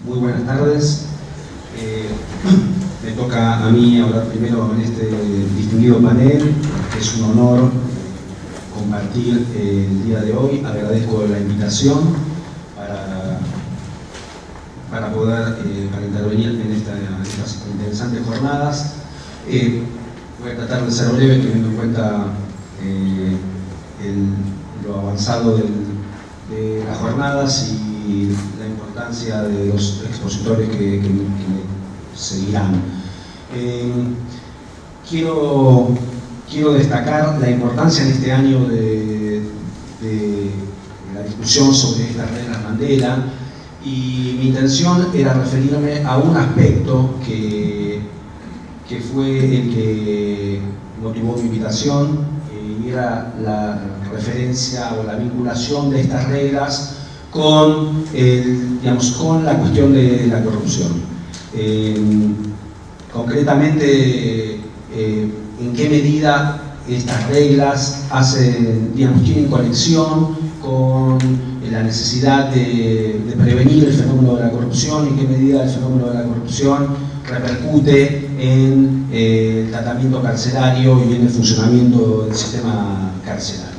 Muy buenas tardes. Me toca a mí hablar primero en este distinguido panel. Es un honor compartir el día de hoy. Agradezco la invitación para poder intervenir en estas interesantes jornadas. Voy a tratar de ser breve, teniendo en cuenta lo avanzado de las jornadas y la importancia de los expositores que me seguirán. Quiero destacar la importancia en este año de la discusión sobre estas reglas Mandela, y mi intención era referirme a un aspecto que fue el que motivó mi invitación, y era la referencia o la vinculación de estas reglas con la cuestión de la corrupción. Concretamente, en qué medida estas reglas tienen conexión con la necesidad de prevenir el fenómeno de la corrupción, y en qué medida el fenómeno de la corrupción repercute en el tratamiento carcelario y en el funcionamiento del sistema carcelario.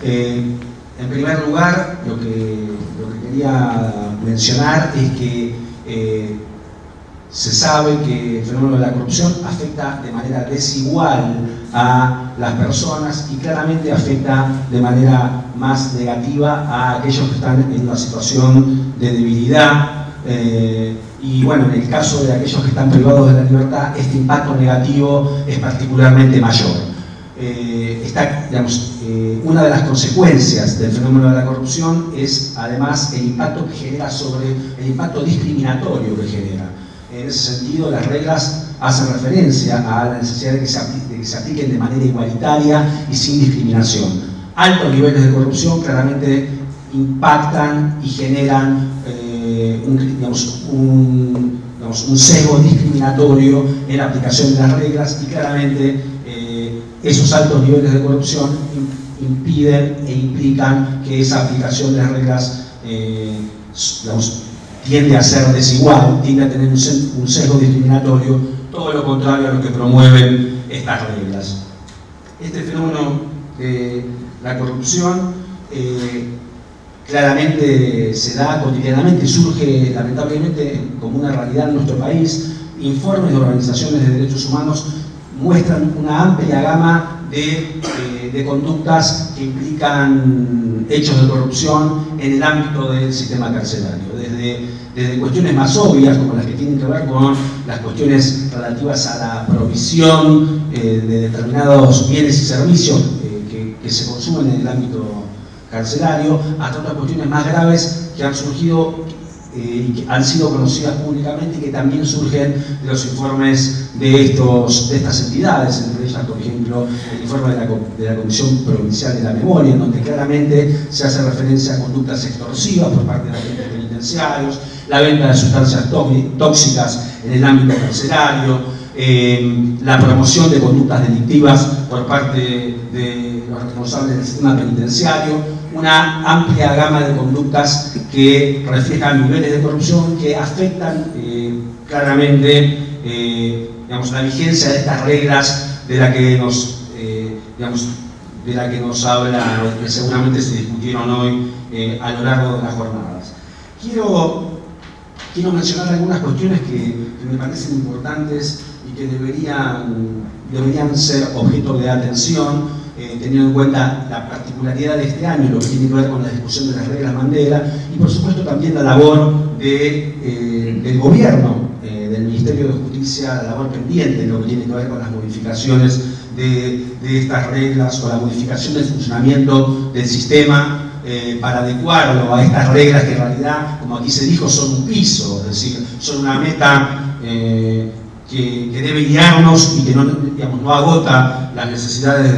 En primer lugar, lo que quería mencionar es que se sabe que el fenómeno de la corrupción afecta de manera desigual a las personas, y claramente afecta de manera más negativa a aquellos que están en una situación de debilidad. Y bueno, en el caso de aquellos que están privados de la libertad, este impacto negativo es particularmente mayor. Una de las consecuencias del fenómeno de la corrupción es además el impacto que genera el impacto discriminatorio que genera. En ese sentido, las reglas hacen referencia a la necesidad de que se apliquen de manera igualitaria y sin discriminación. Altos niveles de corrupción claramente impactan y generan un sesgo discriminatorio en la aplicación de las reglas, y claramente esos altos niveles de corrupción impiden e implican que esa aplicación de las reglas tiende a ser desigual, tiende a tener un sesgo discriminatorio, todo lo contrario a lo que promueven estas reglas. Este fenómeno de la corrupción claramente se da cotidianamente, surge lamentablemente como una realidad en nuestro país. Informes de organizaciones de derechos humanos muestran una amplia gama de conductas que implican hechos de corrupción en el ámbito del sistema carcelario, desde cuestiones más obvias, como las que tienen que ver con las cuestiones relativas a la provisión de determinados bienes y servicios que se consumen en el ámbito carcelario, hasta otras cuestiones más graves que han surgido y que han sido conocidas públicamente, y que también surgen de los informes de estas entidades, entre ellas, por ejemplo, el informe de la Comisión Provincial de la Memoria, en donde claramente se hace referencia a conductas extorsivas por parte de agentes penitenciarios, la venta de sustancias tóxicas en el ámbito carcelario, la promoción de conductas delictivas por parte de los responsables del sistema penitenciario, una amplia gama de conductas que reflejan niveles de corrupción que afectan claramente la vigencia de estas reglas de la que nos habla, que seguramente se discutieron hoy a lo largo de las jornadas. Quiero mencionar algunas cuestiones que me parecen importantes y que deberían ser objeto de atención, teniendo en cuenta la particularidad de este año, lo que tiene que ver con la discusión de las reglas Mandela, y por supuesto también la labor del gobierno, del Ministerio de Justicia, la labor pendiente en lo que tiene que ver con las modificaciones de estas reglas, o la modificación del funcionamiento del sistema para adecuarlo a estas reglas que en realidad, como aquí se dijo, son un piso, es decir, son una meta que debe guiarnos y que no agota las necesidades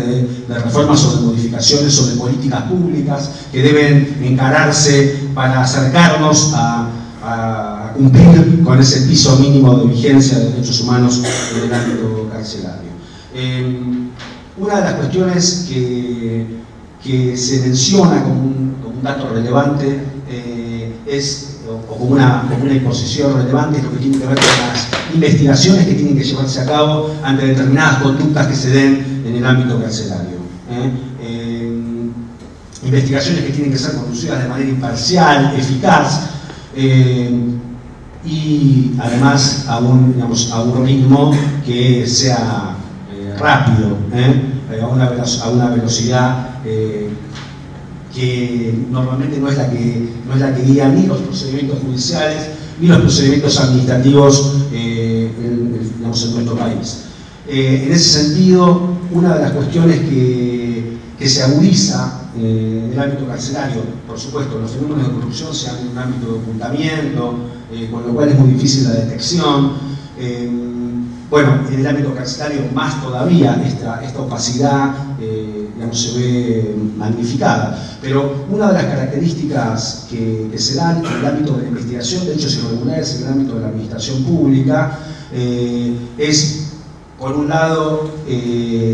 de reformas o de modificaciones o de políticas públicas que deben encararse para acercarnos a cumplir con ese piso mínimo de vigencia de derechos humanos en el ámbito carcelario. Una de las cuestiones que se menciona como un dato relevante o como una exposición relevante es lo que tiene que ver con las investigaciones que tienen que llevarse a cabo ante determinadas conductas que se den en el ámbito carcelario. Investigaciones que tienen que ser conducidas de manera imparcial, eficaz, y además a un ritmo que sea rápido, a una velocidad que normalmente no es la que guía ni los procedimientos judiciales ni los procedimientos administrativos en nuestro país. En ese sentido, una de las cuestiones que se agudiza en el ámbito carcelario, por supuesto, los fenómenos de corrupción se dan en un ámbito de ocultamiento, con lo cual es muy difícil la detección. Bueno, en el ámbito carcelario más todavía esta opacidad se ve magnificada. Pero una de las características que se dan en el ámbito de la investigación de hechos irregulares en el ámbito de la administración pública es, por un lado,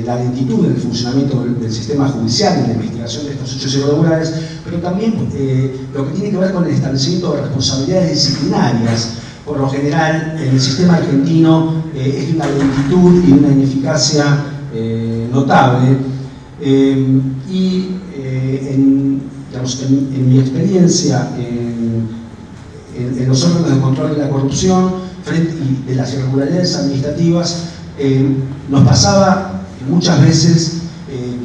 la lentitud en el funcionamiento del sistema judicial en la investigación de estos hechos irregulares, pero también lo que tiene que ver con el establecimiento de responsabilidades disciplinarias. Por lo general, en el sistema argentino es de una lentitud y una ineficacia notable. Y en mi experiencia en los órganos de control de la corrupción y de las irregularidades administrativas, nos pasaba muchas veces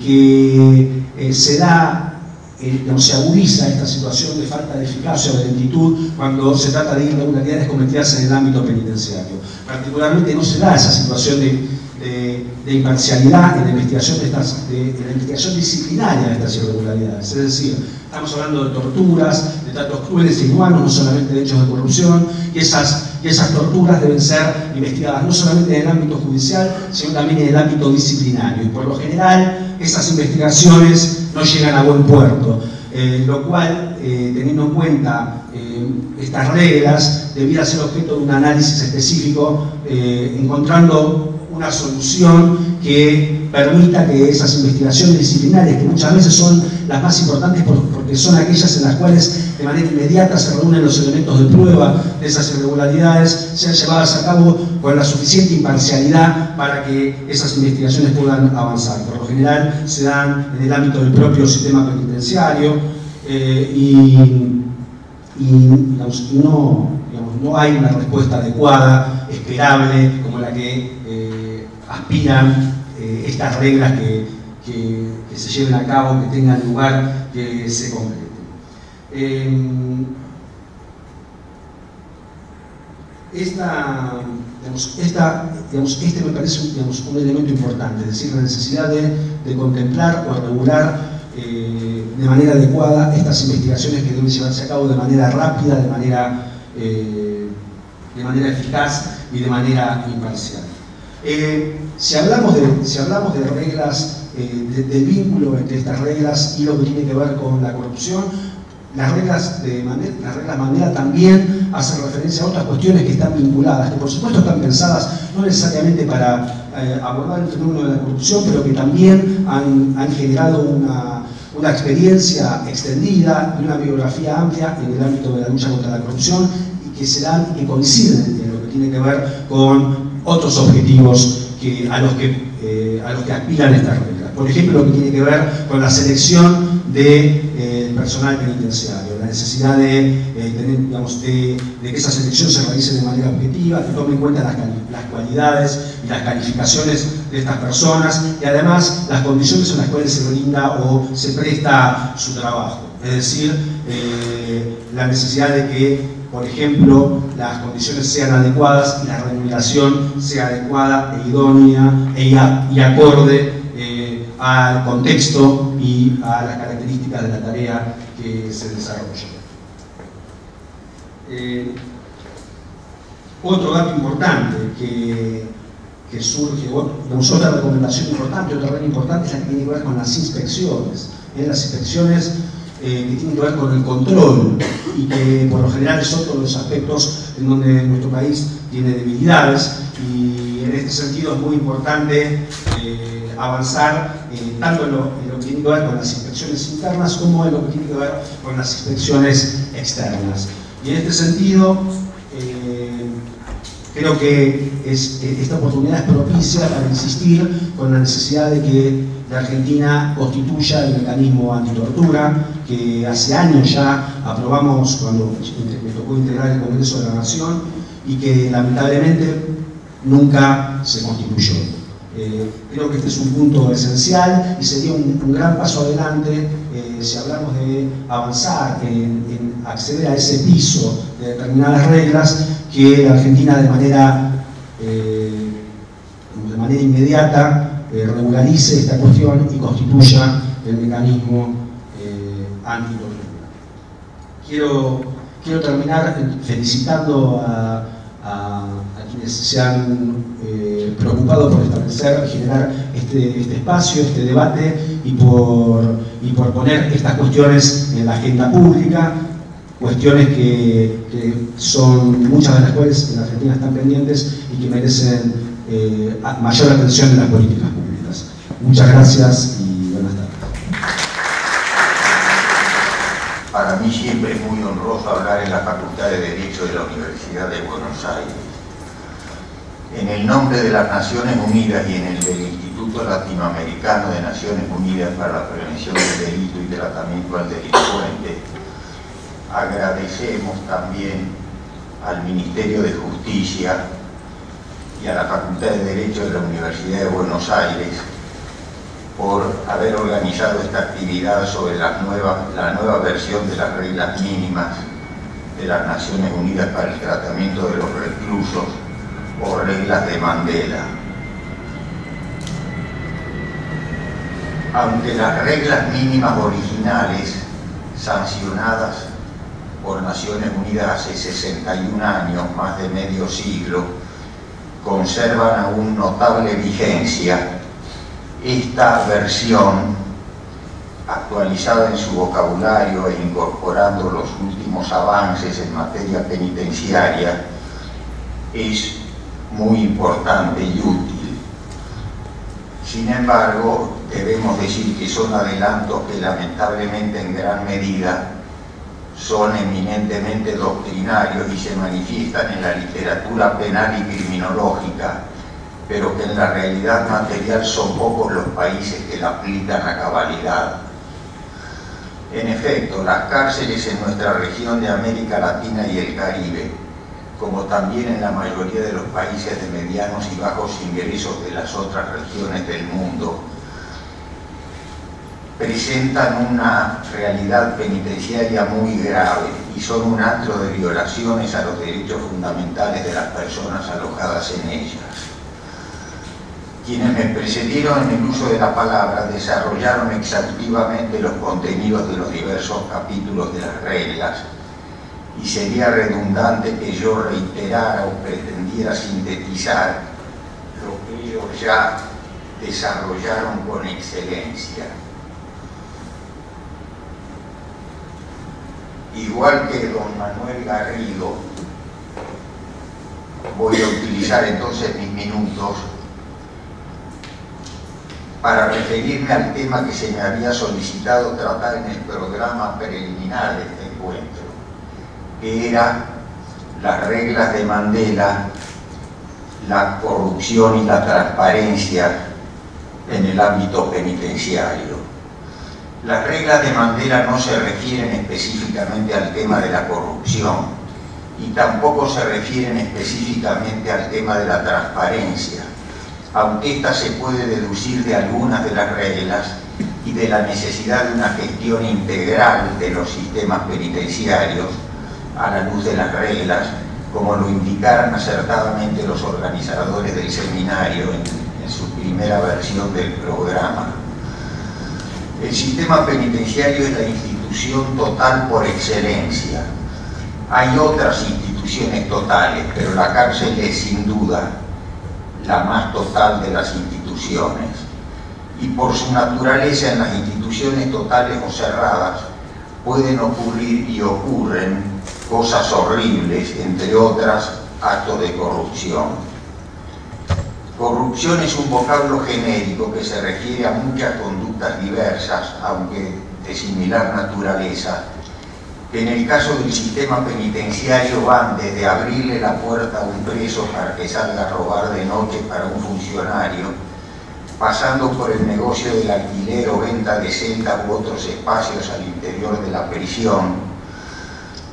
que se agudiza esta situación de falta de eficacia o de lentitud cuando se trata de irregularidades cometidas en el ámbito penitenciario. Particularmente no se da esa situación de imparcialidad en la investigación en la investigación disciplinaria de estas irregularidades. Es decir, estamos hablando de torturas, de tratos crueles e inhumanos, no solamente de hechos de corrupción, y esas torturas deben ser investigadas no solamente en el ámbito judicial, sino también en el ámbito disciplinario. Y por lo general, esas investigaciones no llegan a buen puerto, lo cual, teniendo en cuenta estas reglas, debiera ser objeto de un análisis específico, encontrando una solución que permita que esas investigaciones disciplinarias, que muchas veces son las más importantes porque son aquellas en las cuales de manera inmediata se reúnen los elementos de prueba de esas irregularidades, sean llevadas a cabo con la suficiente imparcialidad para que esas investigaciones puedan avanzar. Por lo general se dan en el ámbito del propio sistema penitenciario no hay una respuesta adecuada, esperable, como la que aspiran estas reglas que se lleven a cabo, que tengan lugar, que se completen. Este me parece un elemento importante, es decir, la necesidad de contemplar o regular de manera adecuada estas investigaciones que deben llevarse a cabo de manera rápida, de manera eficaz y de manera imparcial. Si hablamos de reglas, del vínculo entre estas reglas y lo que tiene que ver con la corrupción, las reglas Mandela también hacen referencia a otras cuestiones que están vinculadas, que por supuesto están pensadas no necesariamente para abordar el fenómeno de la corrupción, pero que también han generado una experiencia extendida y una biografía amplia en el ámbito de la lucha contra la corrupción y que se dan y que coinciden en lo que tiene que ver con otros objetivos a los que aspiran estas reglas. Por ejemplo, lo que tiene que ver con la selección del personal penitenciario, la necesidad de que esa selección se realice de manera objetiva, que tome en cuenta las cualidades y las calificaciones de estas personas y además las condiciones en las cuales se brinda o se presta su trabajo. Es decir, la necesidad de que, por ejemplo, las condiciones sean adecuadas y la remuneración sea adecuada e idónea y acorde al contexto y a las características de la tarea que se desarrolla. Otro dato importante que surge, otra recomendación importante, otra regla importante es la que tiene que ver con las inspecciones. Las inspecciones que tienen que ver con el control y que por lo general es otro de los aspectos en donde nuestro país tiene debilidades, y en este sentido es muy importante avanzar tanto en lo que tiene que ver con las inspecciones internas como en lo que tiene que ver con las inspecciones externas. Y en este sentido, creo que esta oportunidad es propicia para insistir con la necesidad de que la Argentina constituya el mecanismo antitortura, que hace años ya aprobamos cuando me tocó integrar el Congreso de la Nación y que lamentablemente nunca se constituyó. Creo que este es un punto esencial y sería un gran paso adelante si hablamos de avanzar en acceder a ese piso de determinadas reglas que la Argentina de manera inmediata regularice esta cuestión y constituya el mecanismo antitortura. Quiero terminar felicitando a quienes se han preocupado por establecer, generar este espacio, este debate y por poner estas cuestiones en la agenda pública, cuestiones que son, muchas de las cuales en la Argentina están pendientes y que merecen mayor atención en las políticas públicas. Muchas gracias y buenas tardes. Para mí siempre es muy honroso hablar en la Facultad de Derecho de la Universidad de Buenos Aires. En el nombre de las Naciones Unidas y en el del Instituto Latinoamericano de Naciones Unidas para la Prevención del Delito y Tratamiento al Delincuente, agradecemos también al Ministerio de Justicia y a la Facultad de Derecho de la Universidad de Buenos Aires por haber organizado esta actividad sobre la nueva versión de las reglas mínimas de las Naciones Unidas para el tratamiento de los reclusos o reglas de Mandela. Aunque las reglas mínimas originales, sancionadas por Naciones Unidas hace 61 años, más de medio siglo, conservan aún notable vigencia, esta versión, actualizada en su vocabulario e incorporando los últimos avances en materia penitenciaria, es muy importante y útil. Sin embargo, debemos decir que son adelantos que lamentablemente en gran medida son eminentemente doctrinarios y se manifiestan en la literatura penal y criminológica, pero que en la realidad material son pocos los países que la aplican a cabalidad. En efecto, las cárceles en nuestra región de América Latina y el Caribe, como también en la mayoría de los países de medianos y bajos ingresos de las otras regiones del mundo, presentan una realidad penitenciaria muy grave y son un antro de violaciones a los derechos fundamentales de las personas alojadas en ellas. Quienes me precedieron en el uso de la palabra desarrollaron exhaustivamente los contenidos de los diversos capítulos de las reglas y sería redundante que yo reiterara o pretendiera sintetizar lo que ellos ya desarrollaron con excelencia. Igual que don Manuel Garrido, voy a utilizar entonces mis minutos para referirme al tema que se me había solicitado tratar en el programa preliminar de este encuentro, que era las reglas de Mandela, la corrupción y la transparencia en el ámbito penitenciario. Las reglas de Mandela no se refieren específicamente al tema de la corrupción y tampoco se refieren específicamente al tema de la transparencia, aunque ésta se puede deducir de algunas de las reglas y de la necesidad de una gestión integral de los sistemas penitenciarios a la luz de las reglas, como lo indicaron acertadamente los organizadores del seminario en su primera versión del programa. El sistema penitenciario es la institución total por excelencia. Hay otras instituciones totales, pero la cárcel es sin duda la más total de las instituciones. Y por su naturaleza en las instituciones totales o cerradas pueden ocurrir y ocurren cosas horribles, entre otras actos de corrupción. Corrupción es un vocablo genérico que se refiere a muchas conductas diversas, aunque de similar naturaleza, que en el caso del sistema penitenciario van desde abrirle la puerta a un preso para que salga a robar de noche para un funcionario, pasando por el negocio del alquiler o venta de celdas u otros espacios al interior de la prisión,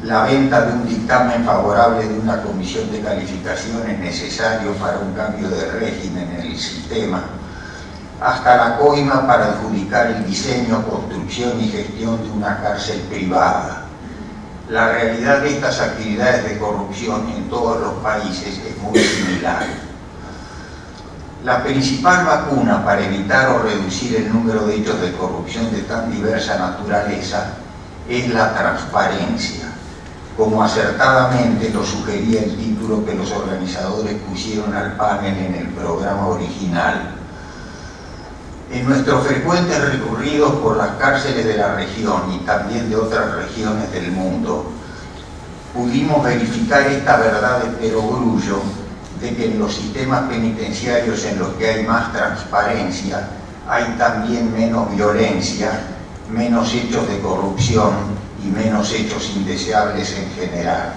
la venta de un dictamen favorable de una comisión de calificaciones necesario para un cambio de régimen en el sistema, hasta la coima para adjudicar el diseño, construcción y gestión de una cárcel privada. La realidad de estas actividades de corrupción en todos los países es muy similar. La principal vacuna para evitar o reducir el número de hechos de corrupción de tan diversa naturaleza es la transparencia, como acertadamente lo sugería el título que los organizadores pusieron al panel en el programa original. En nuestros frecuentes recorridos por las cárceles de la región y también de otras regiones del mundo, pudimos verificar esta verdad de perogrullo de que en los sistemas penitenciarios en los que hay más transparencia, hay también menos violencia, menos hechos de corrupción y menos hechos indeseables en general.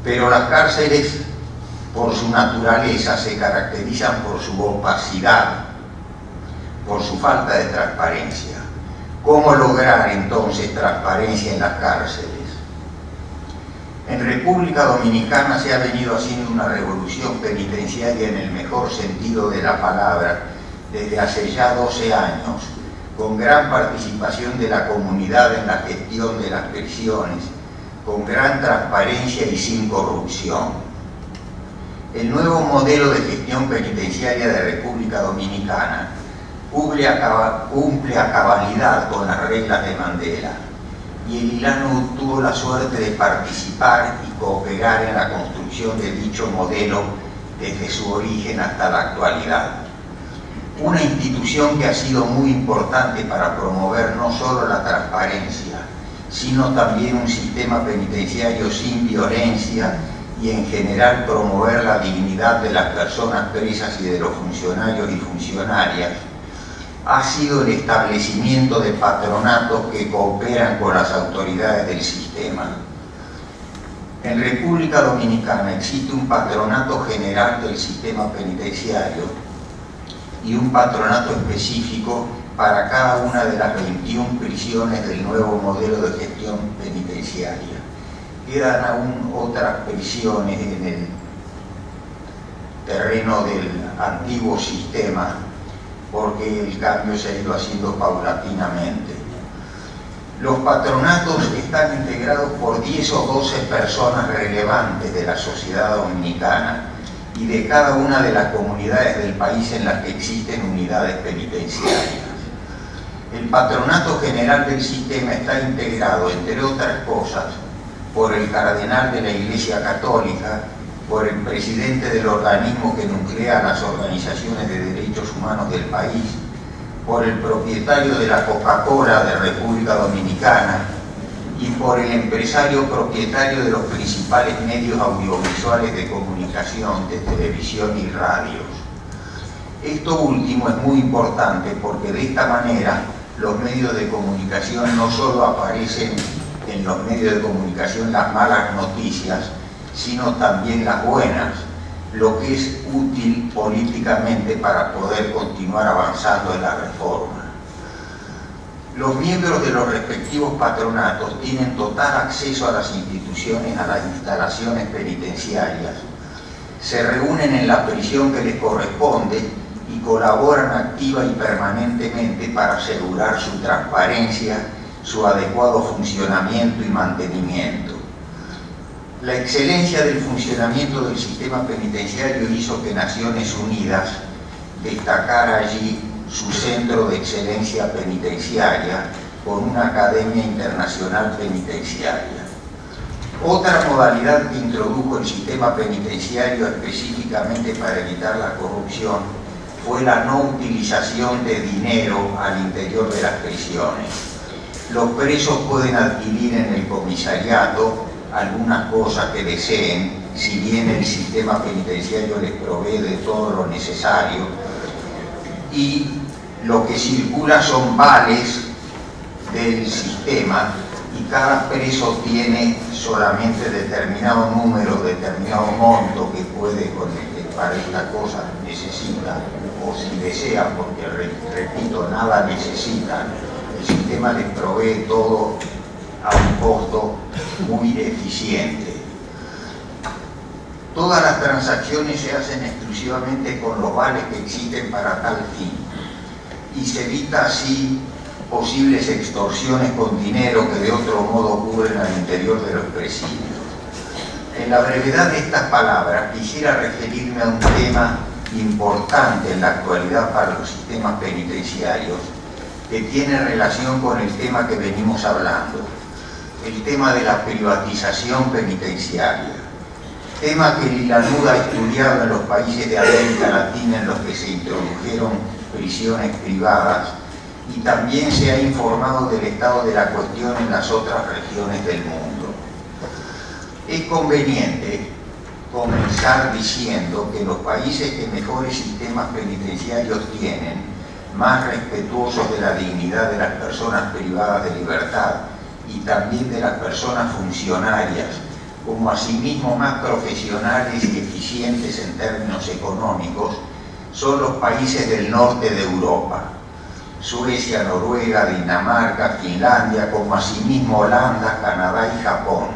Pero las cárceles, por su naturaleza, se caracterizan por su opacidad, por su falta de transparencia. ¿Cómo lograr entonces transparencia en las cárceles? En República Dominicana se ha venido haciendo una revolución penitenciaria en el mejor sentido de la palabra desde hace ya 12 años, con gran participación de la comunidad en la gestión de las prisiones, con gran transparencia y sin corrupción. El nuevo modelo de gestión penitenciaria de República Dominicana cumple a cabalidad con las reglas de Mandela, y el Ilanu tuvo la suerte de participar y cooperar en la construcción de dicho modelo desde su origen hasta la actualidad. Una institución que ha sido muy importante para promover no solo la transparencia, sino también un sistema penitenciario sin violencia y en general promover la dignidad de las personas presas y de los funcionarios y funcionarias, ha sido el establecimiento de patronatos que cooperan con las autoridades del sistema. En República Dominicana existe un patronato general del sistema penitenciario y un patronato específico para cada una de las 21 prisiones del nuevo modelo de gestión penitenciaria. Quedan aún otras prisiones en el terreno del antiguo sistema, porque el cambio se ha ido haciendo paulatinamente. Los patronatos están integrados por 10 o 12 personas relevantes de la sociedad dominicana y de cada una de las comunidades del país en las que existen unidades penitenciarias. El patronato general del sistema está integrado, entre otras cosas, por el cardenal de la Iglesia Católica, por el presidente del organismo que nuclea las organizaciones de derechos humanos del país, por el propietario de la Coca-Cola de República Dominicana y por el empresario propietario de los principales medios audiovisuales de comunicación, de televisión y radios. Esto último es muy importante porque de esta manera los medios de comunicación no solo aparecen en los medios de comunicación las malas noticias, sino también las buenas, lo que es útil políticamente para poder continuar avanzando en la reforma. Los miembros de los respectivos patronatos tienen total acceso a las instituciones, a las instalaciones penitenciarias, se reúnen en la prisión que les corresponde y colaboran activa y permanentemente para asegurar su transparencia, su adecuado funcionamiento y mantenimiento. La excelencia del funcionamiento del sistema penitenciario hizo que Naciones Unidas destacara allí su centro de excelencia penitenciaria con una Academia Internacional Penitenciaria. Otra modalidad que introdujo el sistema penitenciario específicamente para evitar la corrupción fue la no utilización de dinero al interior de las prisiones. Los presos pueden adquirir en el comisariato algunas cosas que deseen, si bien el sistema penitenciario les provee de todo lo necesario, y lo que circula son vales del sistema, y cada preso tiene solamente determinado número, determinado monto que puede, con el que para esta cosa necesita, o si desea, porque repito, nada necesitan. El sistema les provee todo a un costo muy eficiente. Todas las transacciones se hacen exclusivamente con los vales que existen para tal fin, y se evita así posibles extorsiones con dinero que de otro modo ocurren al interior de los presidios. En la brevedad de estas palabras quisiera referirme a un tema importante en la actualidad para los sistemas penitenciarios, que tiene relación con el tema que venimos hablando, el tema de la privatización penitenciaria, tema que Lilanud ha estudiado en los países de América Latina en los que se introdujeron prisiones privadas, y también se ha informado del estado de la cuestión en las otras regiones del mundo. Es conveniente comenzar diciendo que los países que mejores sistemas penitenciarios tienen, más respetuosos de la dignidad de las personas privadas de libertad y también de las personas funcionarias, como asimismo más profesionales y eficientes en términos económicos, son los países del norte de Europa: Suecia, Noruega, Dinamarca, Finlandia, como asimismo Holanda, Canadá y Japón,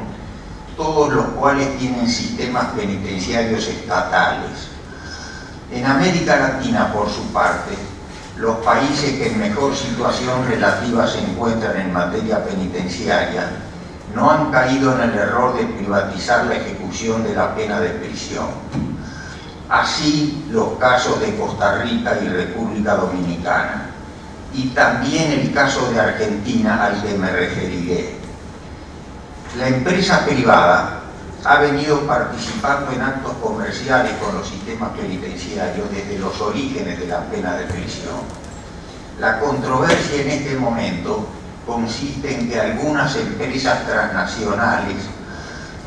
todos los cuales tienen sistemas penitenciarios estatales. En América Latina, por su parte, los países que en mejor situación relativa se encuentran en materia penitenciaria no han caído en el error de privatizar la ejecución de la pena de prisión. Así los casos de Costa Rica y República Dominicana, y también el caso de Argentina al que me referiré. La empresa privada ha venido participando en actos comerciales con los sistemas penitenciarios desde los orígenes de la pena de prisión. La controversia en este momento consiste en que algunas empresas transnacionales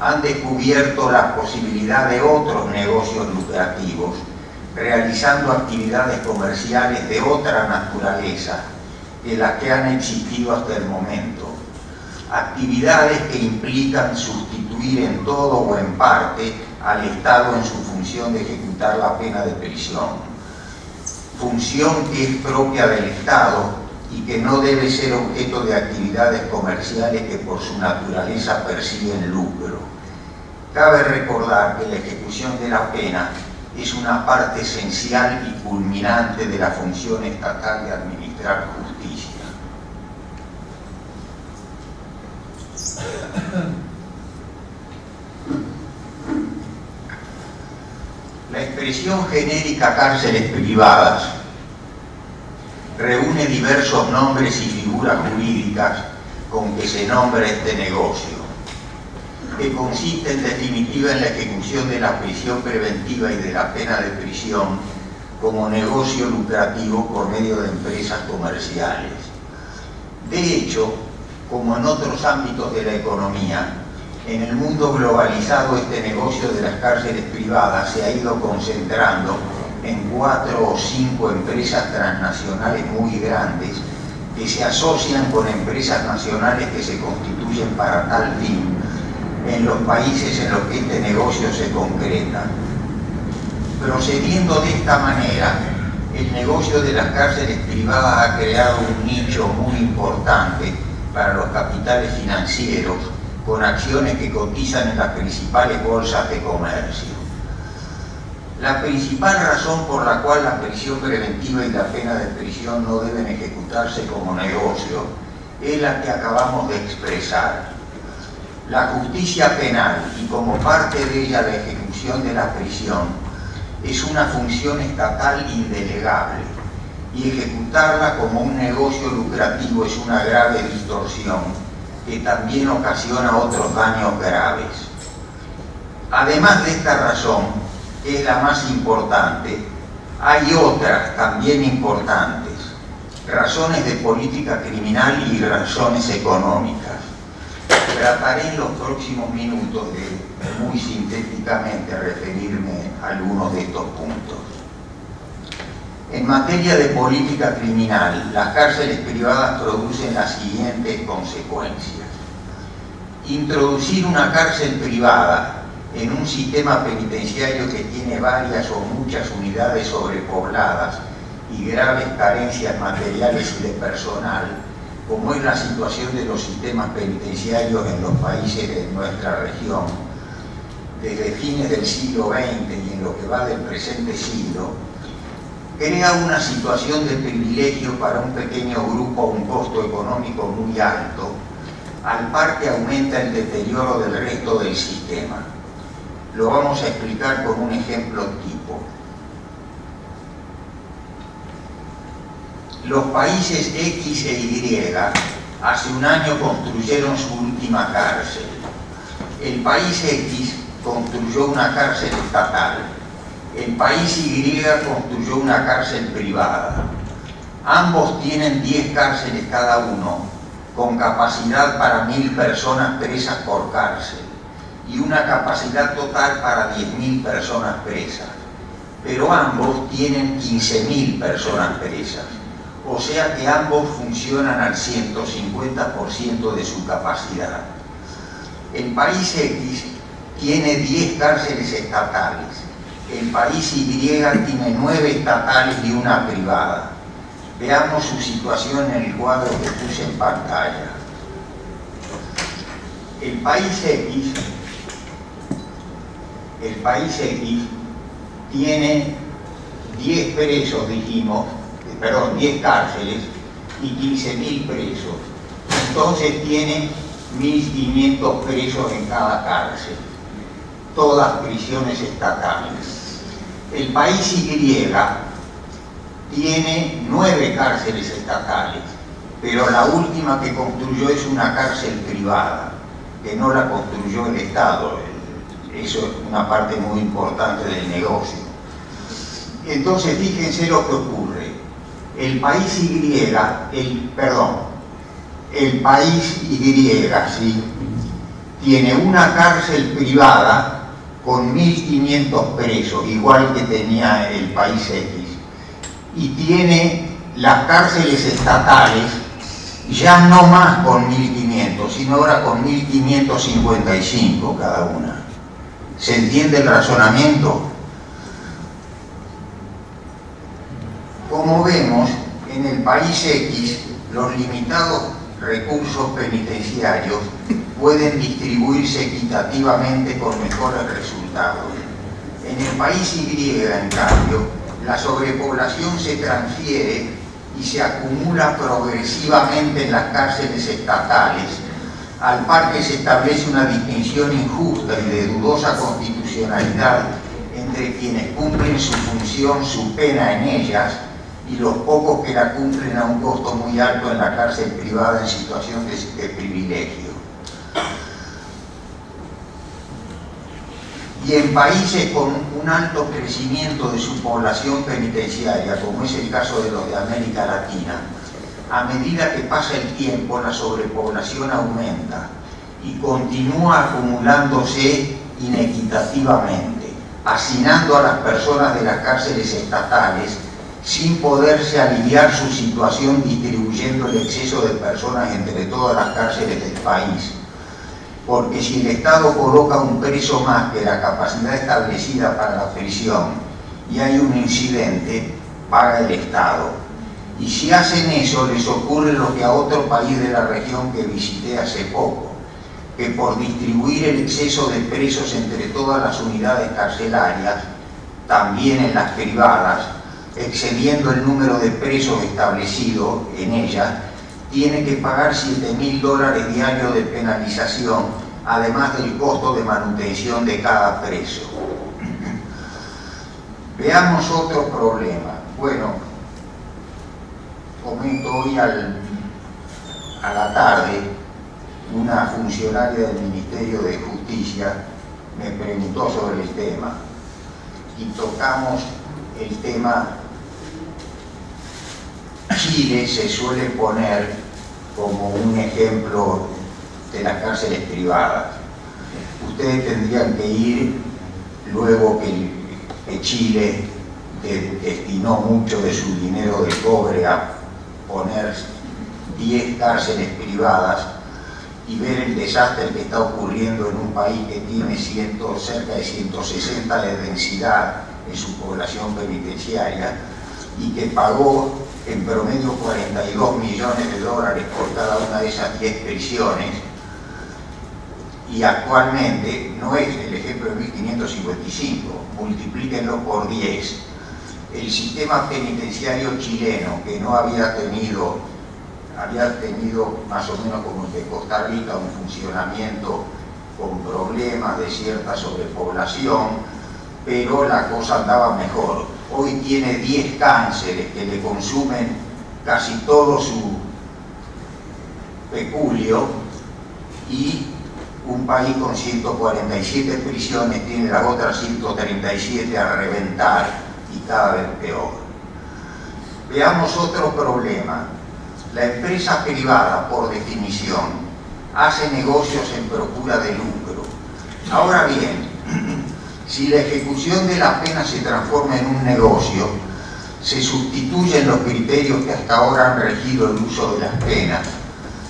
han descubierto la posibilidad de otros negocios lucrativos, realizando actividades comerciales de otra naturaleza que las que han existido hasta el momento. Actividades que implican sustituir en todo o en parte al Estado en su función de ejecutar la pena de prisión. Función que es propia del Estado y que no debe ser objeto de actividades comerciales que por su naturaleza persiguen lucro. Cabe recordar que la ejecución de la pena es una parte esencial y culminante de la función estatal de administrar justicia. La expresión genérica cárceles privadas reúne diversos nombres y figuras jurídicas con que se nombra este negocio, que consiste en definitiva en la ejecución de la prisión preventiva y de la pena de prisión como negocio lucrativo por medio de empresas comerciales. De hecho, como en otros ámbitos de la economía, en el mundo globalizado este negocio de las cárceles privadas se ha ido concentrando en 4 o 5 empresas transnacionales muy grandes que se asocian con empresas nacionales que se constituyen para tal fin en los países en los que este negocio se concreta. Procediendo de esta manera, el negocio de las cárceles privadas ha creado un nicho muy importante para los capitales financieros, con acciones que cotizan en las principales bolsas de comercio. La principal razón por la cual la prisión preventiva y la pena de prisión no deben ejecutarse como negocio es la que acabamos de expresar. La justicia penal, y como parte de ella la ejecución de la prisión, es una función estatal indelegable, y ejecutarla como un negocio lucrativo es una grave distorsión que también ocasiona otros daños graves. Además de esta razón, que es la más importante, hay otras también importantes, razones de política criminal y razones económicas. Trataré en los próximos minutos de muy sintéticamente referirme a algunos de estos puntos. En materia de política criminal, las cárceles privadas producen las siguientes consecuencias. Introducir una cárcel privada en un sistema penitenciario que tiene varias o muchas unidades sobrepobladas y graves carencias materiales y de personal, como es la situación de los sistemas penitenciarios en los países de nuestra región, desde fines del siglo XX y en lo que va del presente siglo, crea una situación de privilegio para un pequeño grupo a un costo económico muy alto, al par que aumenta el deterioro del resto del sistema. Lo vamos a explicar con un ejemplo tipo. Los países X e Y hace un año construyeron su última cárcel. El país X construyó una cárcel estatal. El país Y construyó una cárcel privada. Ambos tienen 10 cárceles cada uno, con capacidad para 1000 personas presas por cárcel y una capacidad total para 10.000 personas presas. Pero ambos tienen 15.000 personas presas, o sea que ambos funcionan al 150% de su capacidad. El país X tiene 10 cárceles estatales. El país Y tiene 9 estatales y una privada. Veamos su situación en el cuadro que puse en pantalla. El país X tiene 10 presos, dijimos, 10 cárceles y 15.000 presos. Entonces tiene 1.500 presos en cada cárcel, todas prisiones estatales. El país Y tiene 9 cárceles estatales, pero la última que construyó es una cárcel privada, que no la construyó el Estado. Eso es una parte muy importante del negocio. Entonces, fíjense lo que ocurre. El país Y, ¿sí?, tiene una cárcel privada con 1.500 presos, igual que tenía el país X, y tiene las cárceles estatales ya no más con 1.500, sino ahora con 1.555 cada una. ¿Se entiende el razonamiento? Como vemos, en el país X, los limitados recursos penitenciarios pueden distribuirse equitativamente con mejores resultados. En el país Y, en cambio, la sobrepoblación se transfiere y se acumula progresivamente en las cárceles estatales, al par que se establece una distinción injusta y de dudosa constitucionalidad entre quienes cumplen su función, su pena en ellas, y los pocos que la cumplen a un costo muy alto en la cárcel privada en situación de privilegio. Y en países con un alto crecimiento de su población penitenciaria, como es el caso de los de América Latina, a medida que pasa el tiempo la sobrepoblación aumenta y continúa acumulándose inequitativamente, hacinando a las personas de las cárceles estatales sin poderse aliviar su situación distribuyendo el exceso de personas entre todas las cárceles del país. Porque si el Estado coloca un preso más que la capacidad establecida para la prisión y hay un incidente, paga el Estado. Y si hacen eso, les ocurre lo que a otro país de la región que visité hace poco, que por distribuir el exceso de presos entre todas las unidades carcelarias, también en las privadas, excediendo el número de presos establecido en ellas, tiene que pagar $7.000 diarios de penalización, además del costo de manutención de cada preso. Veamos otro problema. Bueno, comento hoy a la tarde, una funcionaria del Ministerio de Justicia me preguntó sobre el tema y tocamos el tema. Chile se suele poner como un ejemplo de las cárceles privadas. Ustedes tendrían que ir luego que Chile destinó mucho de su dinero de cobre a poner 10 cárceles privadas y ver el desastre que está ocurriendo en un país que tiene cerca de 160 de densidad en su población penitenciaria y que pagó en promedio 42 millones de dólares por cada una de esas 10 prisiones, y actualmente no es el ejemplo de 1555, multiplíquenlo por 10. El sistema penitenciario chileno, que no había tenido más o menos como el de Costa Rica un funcionamiento con problemas de cierta sobrepoblación, pero la cosa andaba mejor. Hoy tiene 10 cánceres que le consumen casi todo su peculio, y un país con 147 prisiones tiene las otras 137 a reventar y cada vez peor. Veamos otro problema. La empresa privada, por definición, hace negocios en procura de lucro. Ahora bien, si la ejecución de la pena se transforma en un negocio, se sustituyen los criterios que hasta ahora han regido el uso de las penas,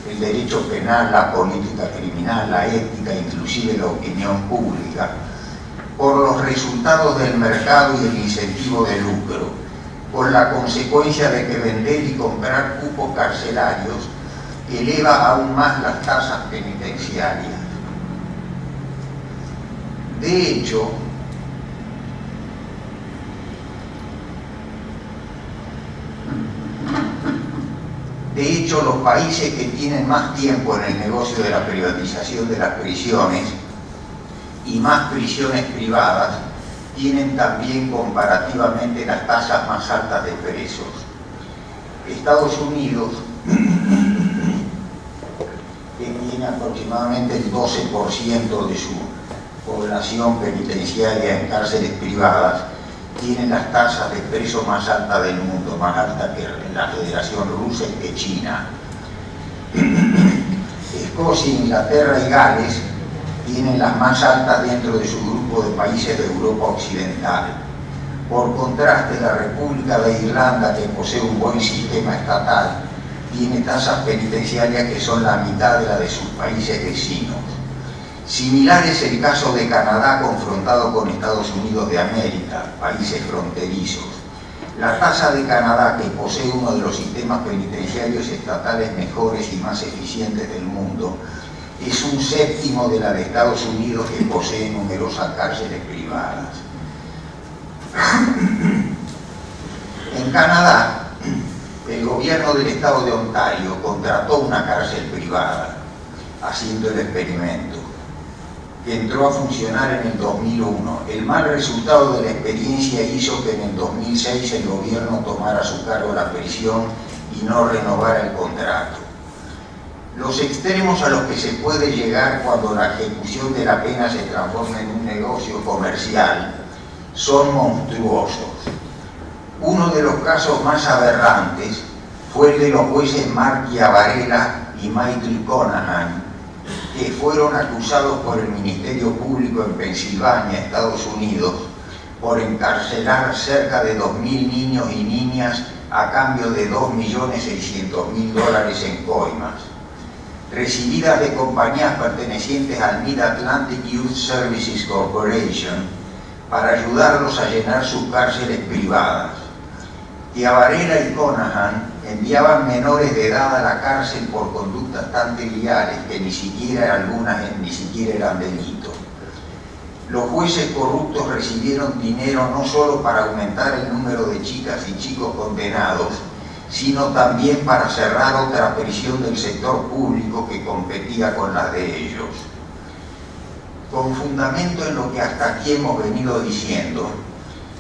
el derecho penal, la política criminal, la ética, inclusive la opinión pública, por los resultados del mercado y el incentivo de lucro, con la consecuencia de que vender y comprar cupos carcelarios eleva aún más las tasas penitenciarias. De hecho, los países que tienen más tiempo en el negocio de la privatización de las prisiones y más prisiones privadas tienen también comparativamente las tasas más altas de presos. Estados Unidos, que tiene aproximadamente el 12% de su población penitenciaria en cárceles privadas, tiene las tasas de presos más altas del mundo, más altas que la Federación Rusa y que China. Escocia, Inglaterra y Gales tienen las más altas dentro de su grupo de países de Europa Occidental. Por contraste, la República de Irlanda, que posee un buen sistema estatal, tiene tasas penitenciarias que son la mitad de la de sus países vecinos. Similar es el caso de Canadá confrontado con Estados Unidos de América, países fronterizos. La tasa de Canadá, que posee uno de los sistemas penitenciarios estatales mejores y más eficientes del mundo, es un séptimo de la de Estados Unidos, que posee numerosas cárceles privadas. En Canadá, el gobierno del estado de Ontario contrató una cárcel privada, haciendo el experimento, que entró a funcionar en el 2001. El mal resultado de la experiencia hizo que en el 2006 el gobierno tomara a su cargo la prisión y no renovara el contrato. Los extremos a los que se puede llegar cuando la ejecución de la pena se transforma en un negocio comercial son monstruosos. Uno de los casos más aberrantes fue el de los jueces Mark Chiavarella y Michael Conahan, que fueron acusados por el Ministerio Público en Pensilvania, Estados Unidos, por encarcelar cerca de 2.000 niños y niñas a cambio de $2.600.000 en coimas, recibidas de compañías pertenecientes al Mid-Atlantic Youth Services Corporation para ayudarlos a llenar sus cárceles privadas. Chiavarella y Conahan enviaban menores de edad a la cárcel por conductas tan triviales que algunas ni siquiera eran delito. Los jueces corruptos recibieron dinero no solo para aumentar el número de chicas y chicos condenados, sino también para cerrar otra prisión del sector público que competía con la de ellos. Con fundamento en lo que hasta aquí hemos venido diciendo,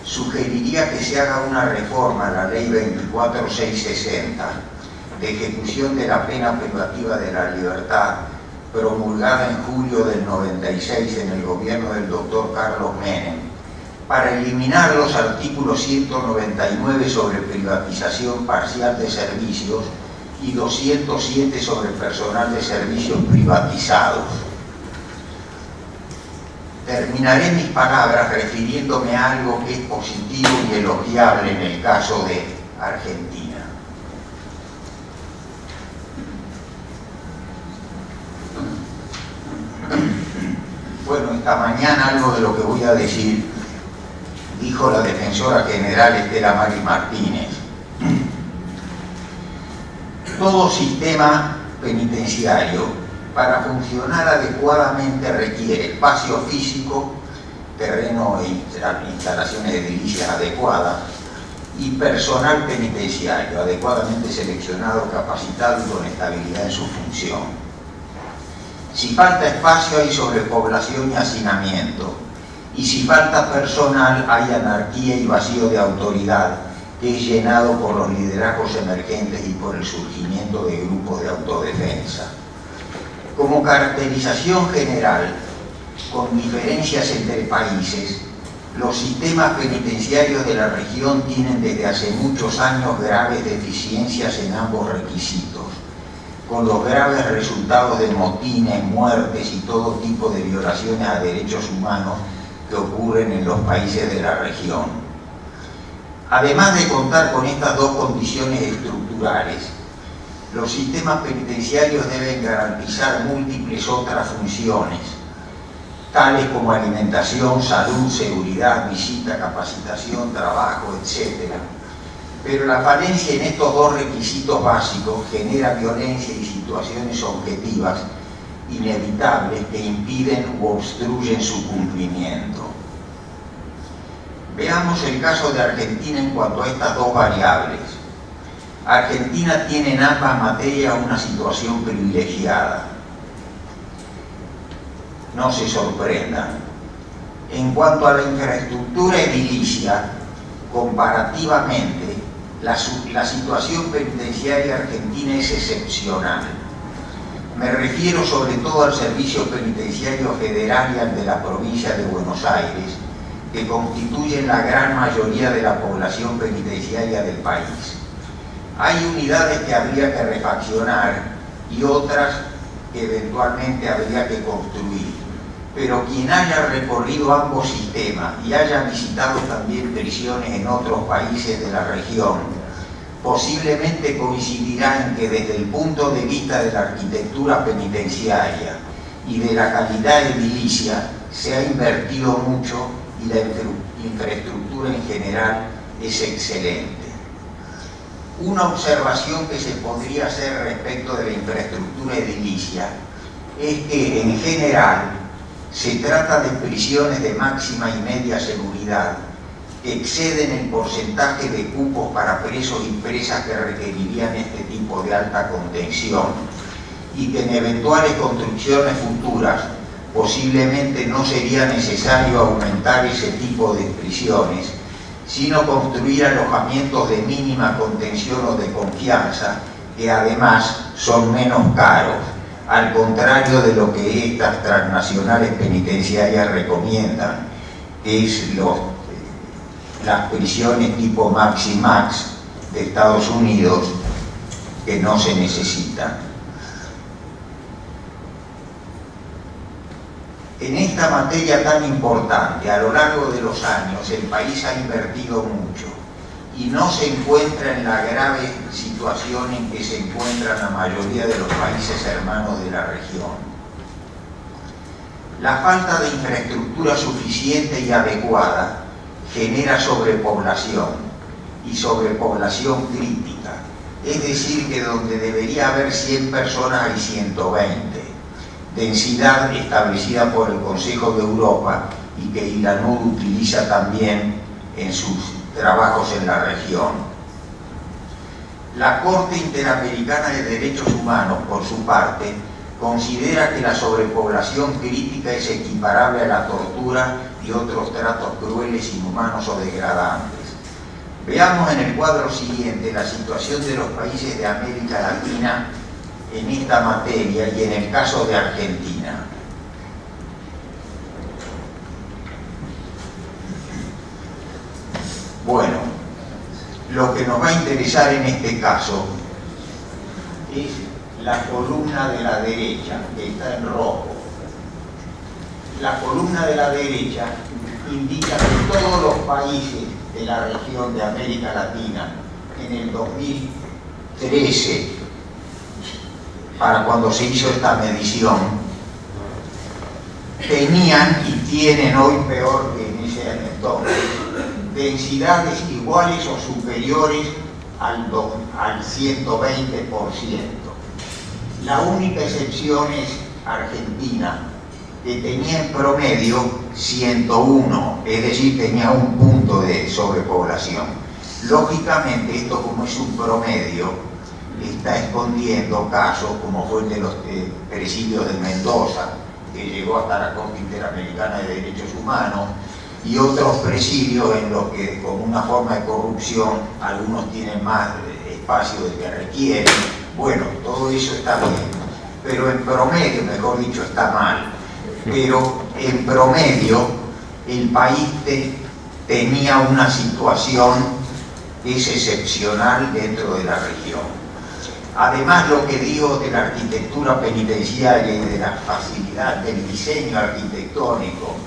sugeriría que se haga una reforma a la Ley 24660 de ejecución de la pena privativa de la libertad, promulgada en julio del 96 en el gobierno del doctor Carlos Menem, para eliminar los artículos 199 sobre privatización parcial de servicios y 207 sobre personal de servicios privatizados. Terminaré mis palabras refiriéndome a algo que es positivo y elogiable en el caso de Argentina. Bueno, esta mañana algo de lo que voy a decir dijo la defensora general Estela Maris Martínez. Todo sistema penitenciario, para funcionar adecuadamente, requiere espacio físico, terreno e instalaciones edilicias adecuadas y personal penitenciario adecuadamente seleccionado, capacitado y con estabilidad en su función. Si falta espacio, hay sobrepoblación y hacinamiento. Y si falta personal, hay anarquía y vacío de autoridad, que es llenado por los liderazgos emergentes y por el surgimiento de grupos de autodefensa. Como caracterización general, con diferencias entre países, los sistemas penitenciarios de la región tienen desde hace muchos años graves deficiencias en ambos requisitos, con los graves resultados de motines, muertes y todo tipo de violaciones a derechos humanos que ocurren en los países de la región. Además de contar con estas dos condiciones estructurales, los sistemas penitenciarios deben garantizar múltiples otras funciones, tales como alimentación, salud, seguridad, visita, capacitación, trabajo, etc. Pero la falencia en estos dos requisitos básicos genera violencia y situaciones objetivas inevitables que impiden u obstruyen su cumplimiento. Veamos el caso de Argentina en cuanto a estas dos variables. Argentina tiene en ambas materias una situación privilegiada. No se sorprendan. En cuanto a la infraestructura edilicia, comparativamente, la situación penitenciaria argentina es excepcional. Me refiero sobre todo al Servicio Penitenciario Federal y al de la provincia de Buenos Aires, que constituyen la gran mayoría de la población penitenciaria del país. Hay unidades que habría que refaccionar y otras que eventualmente habría que construir. Pero quien haya recorrido ambos sistemas y haya visitado también prisiones en otros países de la región, posiblemente coincidirá en que desde el punto de vista de la arquitectura penitenciaria y de la calidad edilicia se ha invertido mucho y la infraestructura en general es excelente. Una observación que se podría hacer respecto de la infraestructura edilicia es que en general se trata de prisiones de máxima y media seguridad que exceden el porcentaje de cupos para presos y presas que requerirían este tipo de alta contención y que en eventuales construcciones futuras posiblemente no sería necesario aumentar ese tipo de prisiones, sino construir alojamientos de mínima contención o de confianza, que además son menos caros, al contrario de lo que estas transnacionales penitenciarias recomiendan, que es las prisiones tipo Maximax de Estados Unidos, que no se necesitan. En esta materia tan importante, a lo largo de los años, el país ha invertido mucho y no se encuentra en la grave situación en que se encuentran la mayoría de los países hermanos de la región. La falta de infraestructura suficiente y adecuada genera sobrepoblación y sobrepoblación crítica, es decir, que donde debería haber 100 personas hay 120. Densidad establecida por el Consejo de Europa y que ILANUD utiliza también en sus trabajos en la región. La Corte Interamericana de Derechos Humanos, por su parte, considera que la sobrepoblación crítica es equiparable a la tortura y otros tratos crueles, inhumanos o degradantes. Veamos en el cuadro siguiente la situación de los países de América Latina en esta materia y en el caso de Argentina. Bueno, lo que nos va a interesar en este caso es la columna de la derecha, que está en rojo. la columna de la derecha indica que todos los países de la región de América Latina en el 2013, para cuando se hizo esta medición, tenían y tienen hoy peor que en ese año entonces, densidades iguales o superiores al 120%. La única excepción es Argentina, que tenía en promedio 101, es decir, tenía un punto de sobrepoblación. Lógicamente, esto como es un promedio, está escondiendo casos como fue el de los presidios de Mendoza, que llegó hasta la Corte Interamericana de Derechos Humanos, y otros presidios en los que, como una forma de corrupción, algunos tienen más espacio del que requieren. Bueno, todo eso está bien, pero en promedio, mejor dicho, está mal. Pero en promedio el país tenía una situación que es excepcional dentro de la región. Además, lo que digo de la arquitectura penitenciaria y de la facilidad del diseño arquitectónico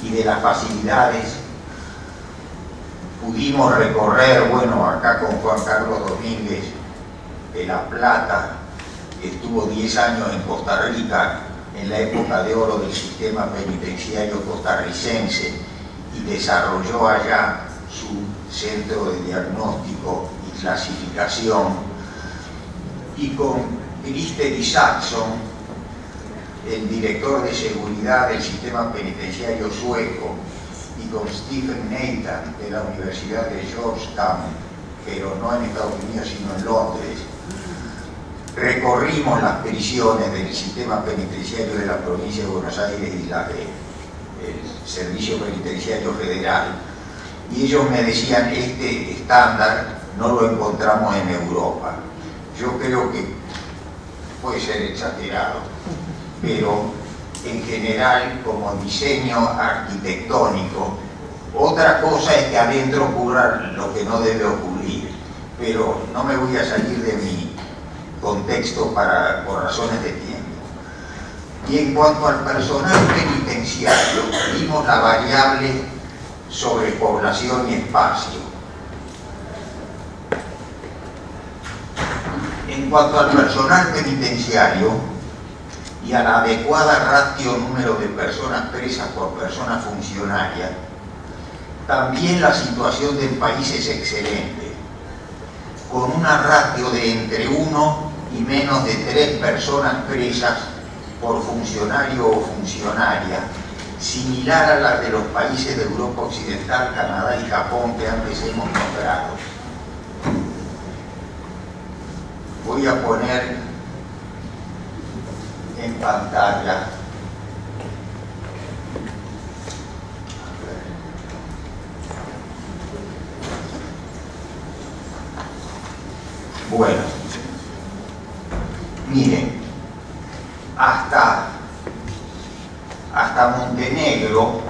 y de las facilidades, pudimos recorrer, bueno, acá con Juan Carlos Domínguez de La Plata, que estuvo 10 años en Costa Rica, en la época de oro del sistema penitenciario costarricense, y desarrolló allá su centro de diagnóstico y clasificación, y con Christer Isaksson, el director de seguridad del sistema penitenciario sueco, y con Stephen Nathan de la Universidad de Georgetown, pero no en Estados Unidos sino en Londres, recorrimos las prisiones del sistema penitenciario de la provincia de Buenos Aires y la del Servicio Penitenciario Federal, y ellos me decían, este estándar no lo encontramos en Europa. Yo creo que puede ser exagerado, pero en general, como diseño arquitectónico, otra cosa es que adentro ocurra lo que no debe ocurrir, pero no me voy a salir de mi contexto por razones de tiempo. Y en cuanto al personal penitenciario, vimos la variable sobrepoblación y espacio. En cuanto al personal penitenciario y a la adecuada ratio número de personas presas por persona funcionaria, también la situación del país es excelente, con una ratio de entre 1 y menos de 3 personas presas por funcionario o funcionaria, similar a la de los países de Europa Occidental, Canadá y Japón que antes hemos nombrado. Voy a poner en pantalla bueno, miren, hasta Montenegro,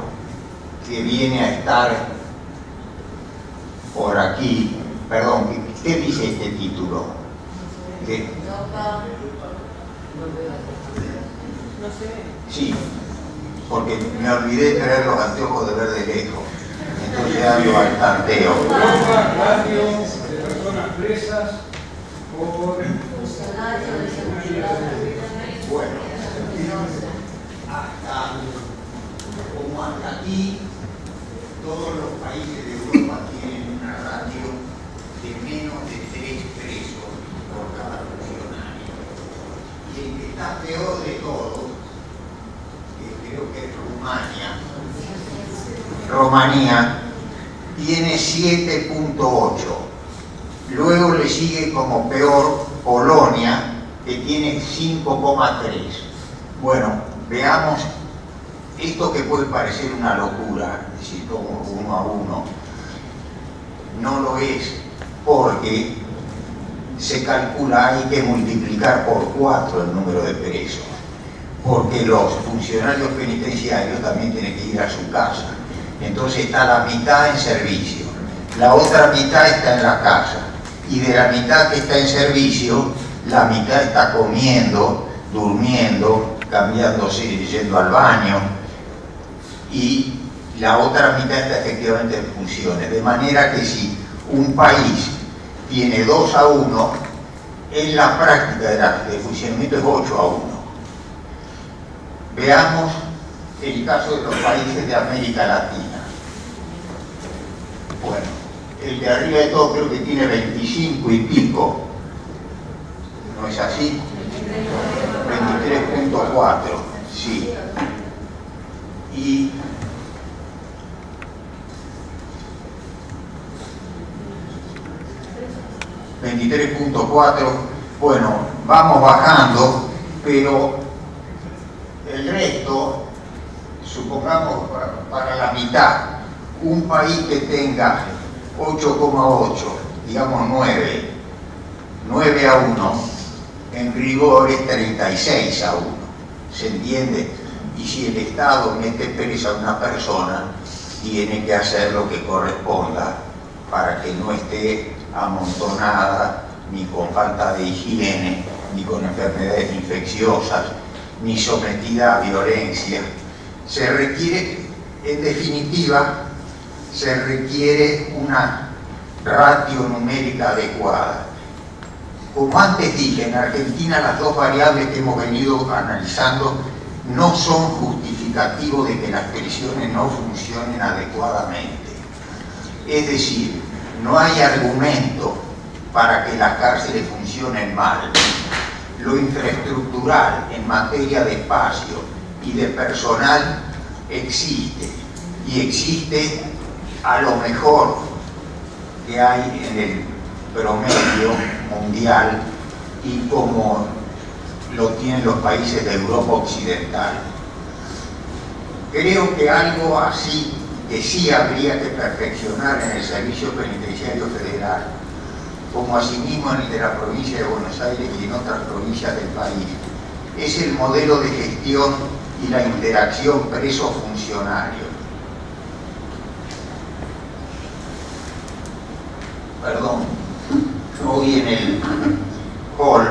que viene a estar por aquí, perdón, ¿qué dice este título? ¿Qué? Sí, porque me olvidé de traer los anteojos de ver de lejos, entonces ando al tanteo. Radio de personas presas por bueno, como hasta aquí, todos los países de Europa tienen una ratio de menos de 3 presos por cada funcionario. Y el que está peor de todos, que creo que es Rumanía, tiene 7.8. Luego le sigue como peor Polonia, que tiene 5,3. Bueno, veamos esto, que puede parecer una locura, es decir, como 1 a 1. No lo es, porque se calcula, hay que multiplicar por 4 el número de presos, porque los funcionarios penitenciarios también tienen que ir a su casa. Entonces está la mitad en servicio, la otra mitad está en la casa, y de la mitad que está en servicio, la mitad está comiendo, durmiendo, cambiándose, yendo al baño, y la otra mitad está efectivamente en funciones. De manera que si un país tiene 2-1, en la práctica de funcionamiento es 8-1. Veamos el caso de los países de América Latina. Bueno, el de arriba de todo creo que tiene 25 y pico, ¿no es así? 23.4, sí. Y bueno, vamos bajando, pero el resto, supongamos para la mitad, un país que tenga 8,8, digamos 9-1, en rigor es 36-1, ¿se entiende? Y si el Estado mete presa a una persona, tiene que hacer lo que corresponda para que no esté amontonada, ni con falta de higiene, ni con enfermedades infecciosas, ni sometida a violencia. Se requiere, en definitiva, se requiere una ratio numérica adecuada. Como antes dije, en Argentina las dos variables que hemos venido analizando no son justificativos de que las prisiones no funcionen adecuadamente. Es decir, no hay argumento para que las cárceles funcionen mal. Lo infraestructural en materia de espacio y de personal existe, y existe a lo mejor que hay en el promedio mundial y como lo tienen los países de Europa Occidental. Creo que algo así que sí habría que perfeccionar en el Servicio Penitenciario Federal, como asimismo en el de la provincia de Buenos Aires y en otras provincias del país, es el modelo de gestión y la interacción preso-funcionario. Perdón, hoy en el hall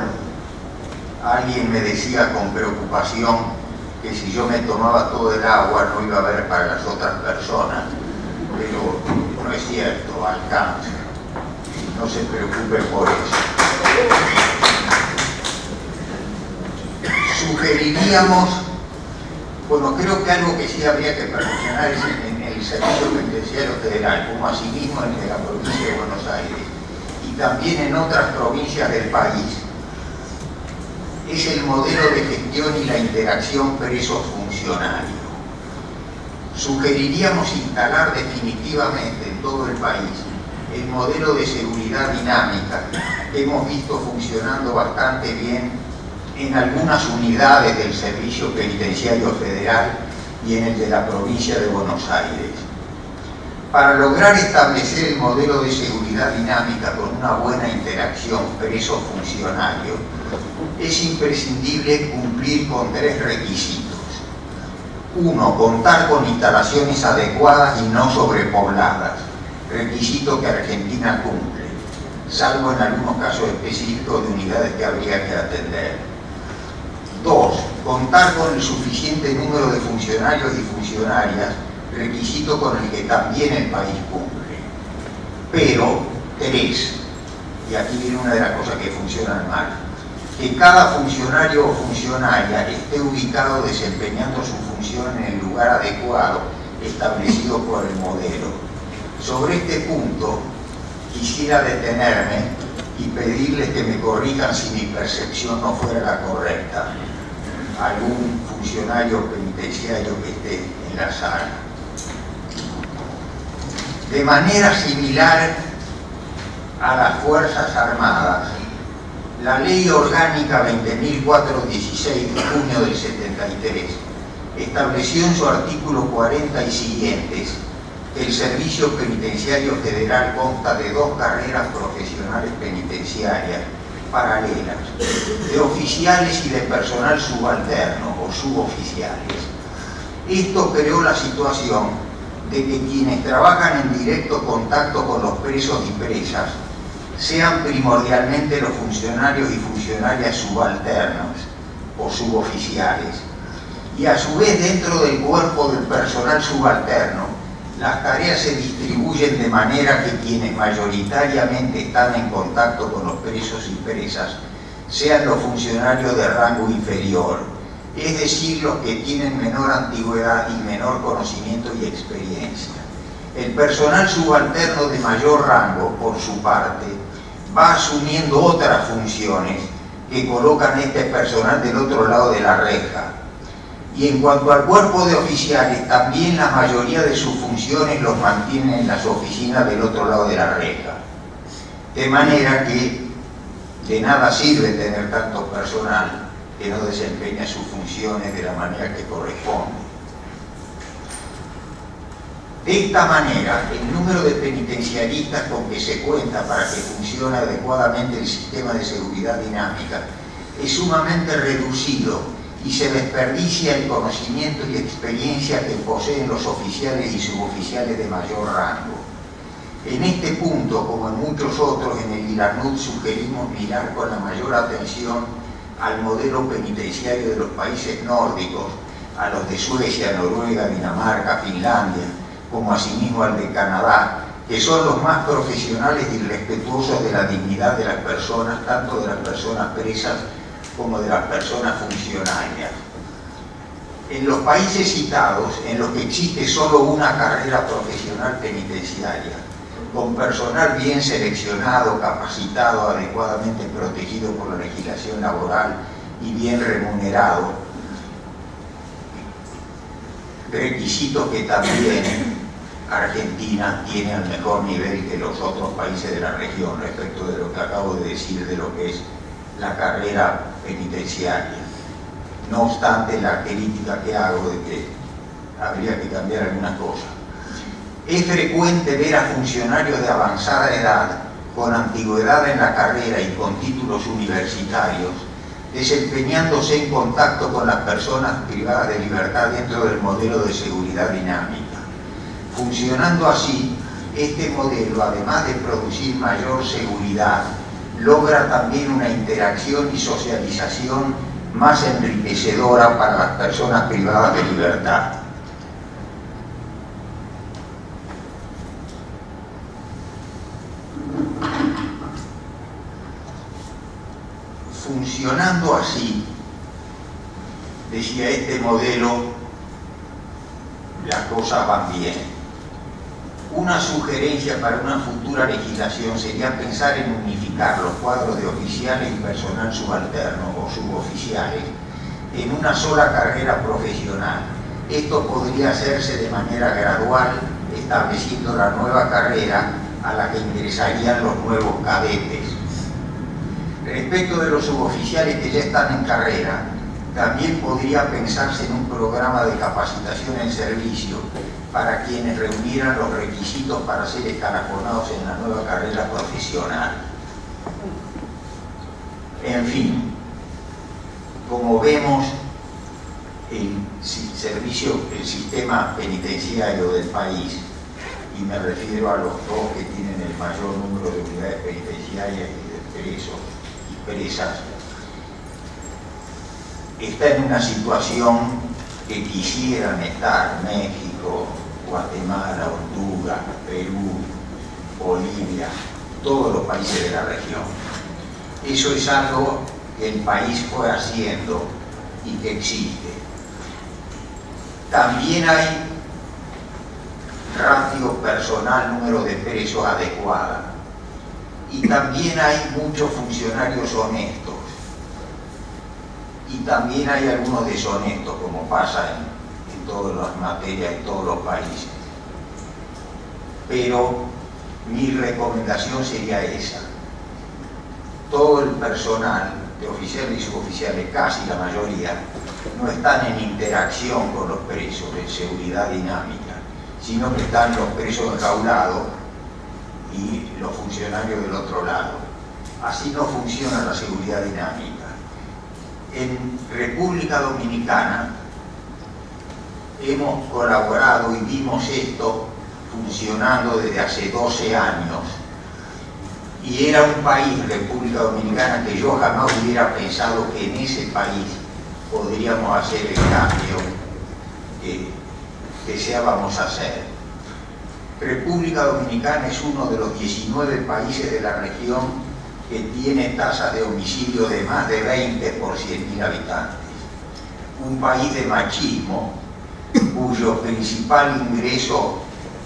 alguien me decía con preocupación que si yo me tomaba todo el agua no iba a haber para las otras personas, pero no es cierto, alcanza. No se preocupen por eso. Sugeriríamos, bueno, creo que algo que sí habría que perfeccionar es en el Servicio Penitenciario Federal, como asimismo en el de la provincia de Buenos Aires y también en otras provincias del país, es el modelo de gestión y la interacción preso-funcionario. Sugeriríamos instalar definitivamente en todo el país el modelo de seguridad dinámica que hemos visto funcionando bastante bien en algunas unidades del Servicio Penitenciario Federal y en el de la provincia de Buenos Aires. Para lograr establecer el modelo de seguridad dinámica con una buena interacción preso-funcionario, es imprescindible cumplir con 3 requisitos. 1. Contar con instalaciones adecuadas y no sobrepobladas, requisito que Argentina cumple, salvo en algunos casos específicos de unidades que habría que atender. 2. Contar con el suficiente número de funcionarios y funcionarias, requisito con el que también el país cumple. Pero, 3, y aquí viene una de las cosas que funcionan mal, que cada funcionario o funcionaria esté ubicado desempeñando su función en el lugar adecuado establecido por el modelo. Sobre este punto quisiera detenerme y pedirles que me corrijan si mi percepción no fuera la correcta. Algún funcionario penitenciario que esté en la sala. De manera similar a las Fuerzas Armadas, la Ley Orgánica 20.416 de junio del 73 estableció en su artículo 40 y siguientes que el Servicio Penitenciario Federal consta de 2 carreras profesionales penitenciarias paralelas, de oficiales y de personal subalterno o suboficiales. Esto creó la situación de que quienes trabajan en directo contacto con los presos y presas sean primordialmente los funcionarios y funcionarias subalternos o suboficiales, y a su vez dentro del cuerpo del personal subalterno las tareas se distribuyen de manera que quienes mayoritariamente están en contacto con los presos y presas sean los funcionarios de rango inferior, es decir, los que tienen menor antigüedad y menor conocimiento y experiencia. El personal subalterno de mayor rango, por su parte, va asumiendo otras funciones que colocan a este personal del otro lado de la reja. Y en cuanto al cuerpo de oficiales, también la mayoría de sus funciones los mantienen en las oficinas del otro lado de la reja. De manera que de nada sirve tener tanto personal que no desempeña sus funciones de la manera que corresponde. De esta manera, el número de penitenciaristas con que se cuenta para que funcione adecuadamente el sistema de seguridad dinámica es sumamente reducido y se desperdicia el conocimiento y experiencia que poseen los oficiales y suboficiales de mayor rango. En este punto, como en muchos otros, en el IRANUD sugerimos mirar con la mayor atención al modelo penitenciario de los países nórdicos, a los de Suecia, Noruega, Dinamarca, Finlandia, como asimismo al de Canadá, que son los más profesionales y respetuosos de la dignidad de las personas, tanto de las personas presas como de las personas funcionarias. En los países citados, en los que existe solo una carrera profesional penitenciaria, con personal bien seleccionado, capacitado, adecuadamente protegido por la legislación laboral y bien remunerado, requisitos que también Argentina tiene al mejor nivel que los otros países de la región respecto de lo que acabo de decir de lo que es la carrera penitenciaria. No obstante la crítica que hago de que habría que cambiar algunas cosas. Es frecuente ver a funcionarios de avanzada edad, con antigüedad en la carrera y con títulos universitarios, desempeñándose en contacto con las personas privadas de libertad dentro del modelo de seguridad dinámica. Funcionando así, este modelo, además de producir mayor seguridad, logra también una interacción y socialización más enriquecedora para las personas privadas de libertad. Funcionando así, decía este modelo, las cosas van bien. Una sugerencia para una futura legislación sería pensar en unificar los cuadros de oficiales y personal subalterno o suboficiales en una sola carrera profesional. Esto podría hacerse de manera gradual, estableciendo la nueva carrera a la que ingresarían los nuevos cadetes. Respecto de los suboficiales que ya están en carrera, también podría pensarse en un programa de capacitación en servicio para quienes reunieran los requisitos para ser escalafonados en la nueva carrera profesional. En fin, como vemos, el sistema penitenciario del país, y me refiero a los dos que tienen el mayor número de unidades penitenciarias y de presos y presas, está en una situación que quisieran estar México, Guatemala, Honduras, Perú, Bolivia, todos los países de la región. Eso es algo que el país fue haciendo y que existe. También hay ratio personal, número de presos adecuada. Y también hay muchos funcionarios honestos. Y también hay algunos deshonestos, como pasa en todas las materias, en todos los países. Pero mi recomendación sería esa. Todo el personal de oficiales y suboficiales, casi la mayoría, no están en interacción con los presos en seguridad dinámica, sino que están los presos enjaulados y los funcionarios del otro lado. Así no funciona la seguridad dinámica. En República Dominicana hemos colaborado y vimos esto funcionando desde hace 12 años. Y era un país, República Dominicana, que yo jamás hubiera pensado que en ese país podríamos hacer el cambio que deseábamos hacer. República Dominicana es uno de los 19 países de la región que tiene tasas de homicidio de más de 20 por 100.000 habitantes. Un país de machismo cuyo principal ingreso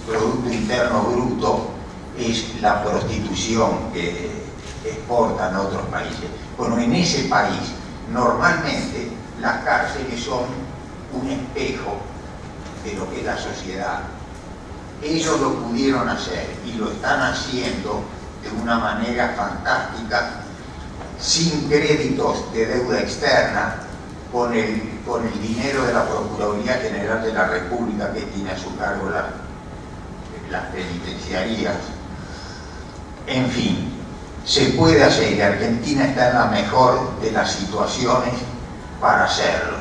Producto Interno Bruto es la prostitución que exportan a otros países. Bueno, en ese país normalmente las cárceles son un espejo de lo que es la sociedad. Ellos lo pudieron hacer y lo están haciendo de una manera fantástica, sin créditos de deuda externa, con el dinero de la Procuraduría General de la República, que tiene a su cargo las penitenciarías. En fin, se puede hacer y Argentina está en la mejor de las situaciones para hacerlo.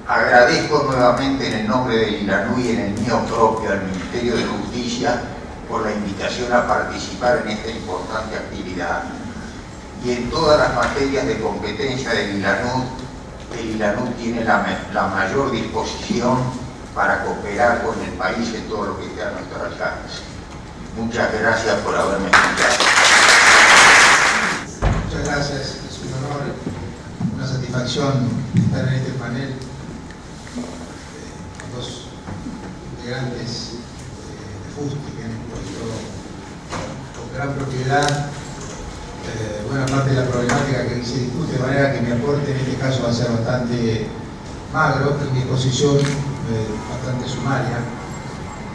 Agradezco nuevamente en el nombre del ILANU y en el mío propio al Ministerio de Justicia por la invitación a participar en esta importante actividad. Y en todas las materias de competencia del ILANU, el ILANU tiene la mayor disposición para cooperar con el país en todo lo que esté a nuestro alcance. Muchas gracias por haberme escuchado. Muchas gracias, es un honor, una satisfacción estar en este panel con dos integrantes de FUSTI que han expuesto con gran propiedad buena parte de la problemática que aquí se discute, de manera que mi aporte en este caso va a ser bastante magro y mi exposición bastante sumaria,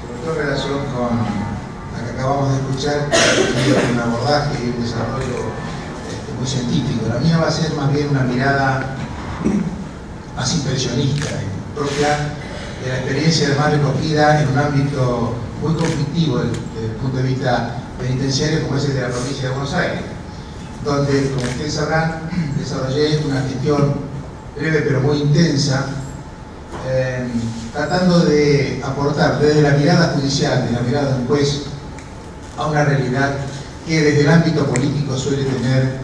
sobre todo en relación con la que acabamos de escuchar, que ha tenido un abordaje y un desarrollo muy científico. La mía va a ser más bien una mirada más impresionista, propia de la experiencia además recogida en un ámbito muy conflictivo desde el punto de vista penitenciario, como es el de la provincia de Buenos Aires, donde, como ustedes sabrán, desarrollé una gestión breve pero muy intensa, tratando de aportar desde la mirada judicial, de la mirada de un juez, a una realidad que desde el ámbito político suele tener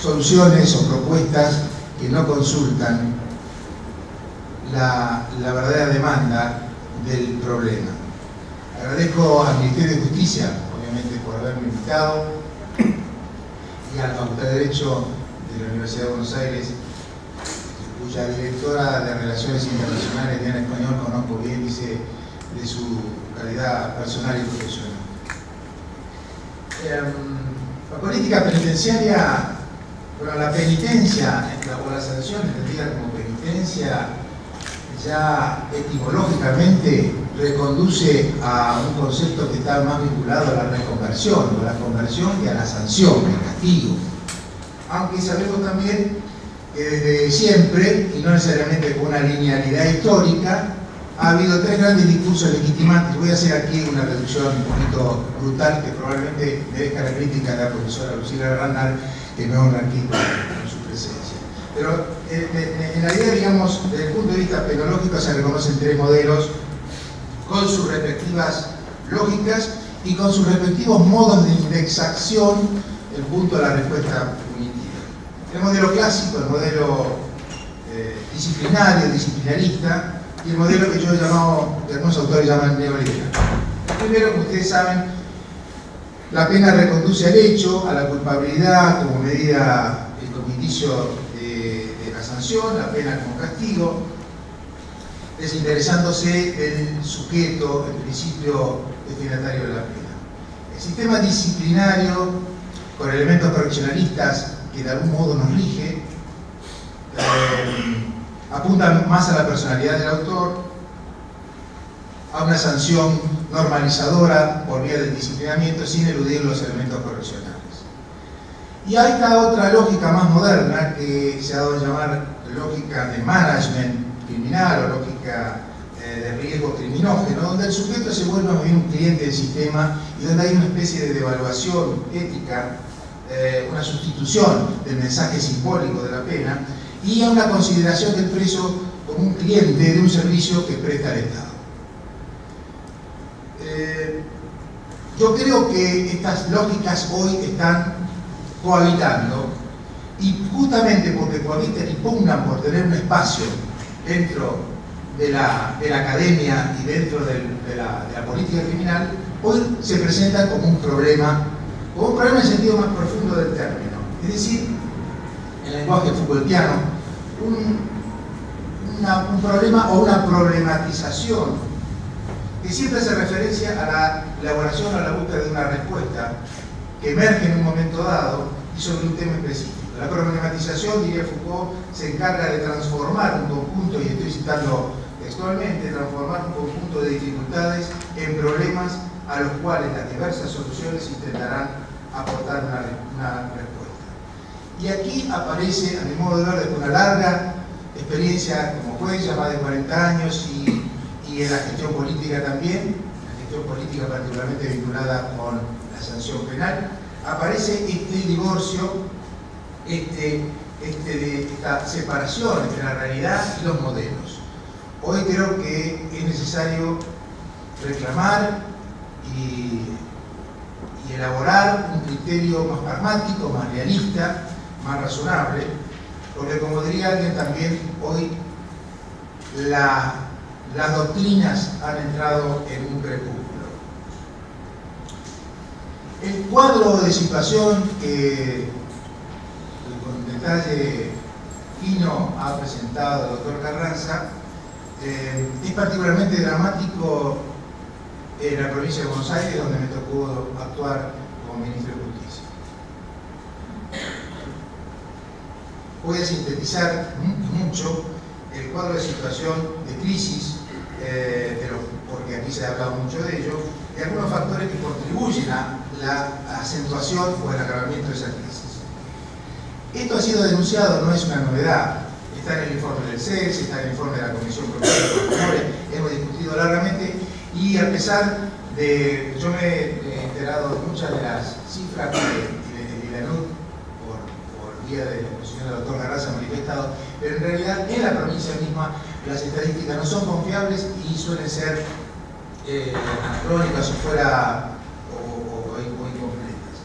soluciones o propuestas que no consultan la verdadera demanda del problema. Agradezco al Ministerio de Justicia, obviamente, por haberme invitado, y a la Facultad de Derecho de la Universidad de Buenos Aires, cuya directora de Relaciones Internacionales, Diana Español, conozco bien, dice de su calidad personal y profesional. La política penitenciaria, bueno, la penitencia o la sanción entendida como penitencia ya etimológicamente reconduce a un concepto que está más vinculado a la reconversión, o a la conversión que a la sanción, el castigo. Aunque sabemos también que desde siempre, y no necesariamente con una linealidad histórica, ha habido tres grandes discursos legitimantes. Voy a hacer aquí una reducción un poquito brutal que probablemente merezca la crítica de la profesora Lucila Barrandal, que me honra aquí con su presencia. Pero en la idea, digamos, desde el punto de vista penológico se reconocen tres modelos con sus respectivas lógicas y con sus respectivos modos de indexación en punto a la respuesta punitiva. El modelo clásico, el modelo disciplinario, disciplinarista, y el modelo que yo he llamado, que algunos autores llaman neoliberal. Primero, como ustedes saben, la pena reconduce al hecho, a la culpabilidad como medida el cognificio de la sanción, la pena como castigo, desinteresándose del sujeto, el principio destinatario de la pena. El sistema disciplinario, con elementos correccionalistas que de algún modo nos rige, apunta más a la personalidad del autor, a una sanción normalizadora por vía del disciplinamiento sin eludir los elementos correccionales. Y hay esta otra lógica más moderna que se ha dado a llamar lógica de management criminal o lógica de riesgo criminógeno, donde el sujeto se vuelve más bien un cliente del sistema y donde hay una especie de devaluación ética, una sustitución del mensaje simbólico de la pena y a una consideración del preso como un cliente de un servicio que presta el Estado. Yo creo que estas lógicas hoy están cohabitando y justamente porque cohabiten y pugnan por tener un espacio dentro de la academia y dentro de la política criminal, hoy se presentan como un problema en el sentido más profundo del término. Es decir, en el lenguaje Foucaultiano, un problema o una problematización que siempre hace referencia a la elaboración o a la búsqueda de una respuesta que emerge en un momento dado y sobre un tema específico. La problematización, diría Foucault, se encarga de transformar un conjunto, y estoy citando textualmente, transformar un conjunto de dificultades en problemas a los cuales las diversas soluciones intentarán aportar una respuesta. Y aquí aparece, a mi modo de ver, desde una larga experiencia como juez, ya más de 40 años, y en la gestión política también, la gestión política particularmente vinculada con la sanción penal, aparece este divorcio, esta separación entre la realidad y los modelos. Hoy creo que es necesario reclamar y elaborar un criterio más pragmático, más realista, más razonable, porque como diría alguien también, hoy las doctrinas han entrado en un crepúsculo. El cuadro de situación que con detalle fino ha presentado el doctor Carranza es particularmente dramático en la provincia de Buenos Aires, donde me tocó actuar como ministro de Justicia. Voy a sintetizar mucho el cuadro de situación de crisis, porque aquí se ha hablado mucho de ello, y algunos factores que contribuyen a la acentuación o el agravamiento de esa crisis. Esto ha sido denunciado, no es una novedad. Está en el informe del CES, está en el informe de la Comisión Provincial de los Menores, hemos discutido largamente, y a pesar de, yo me he enterado de muchas de las cifras que la NUT, por vía de la exposición del doctor Carranza, ha manifestado, pero en realidad en la provincia misma las estadísticas no son confiables y suelen ser anacrónicas o incompletas.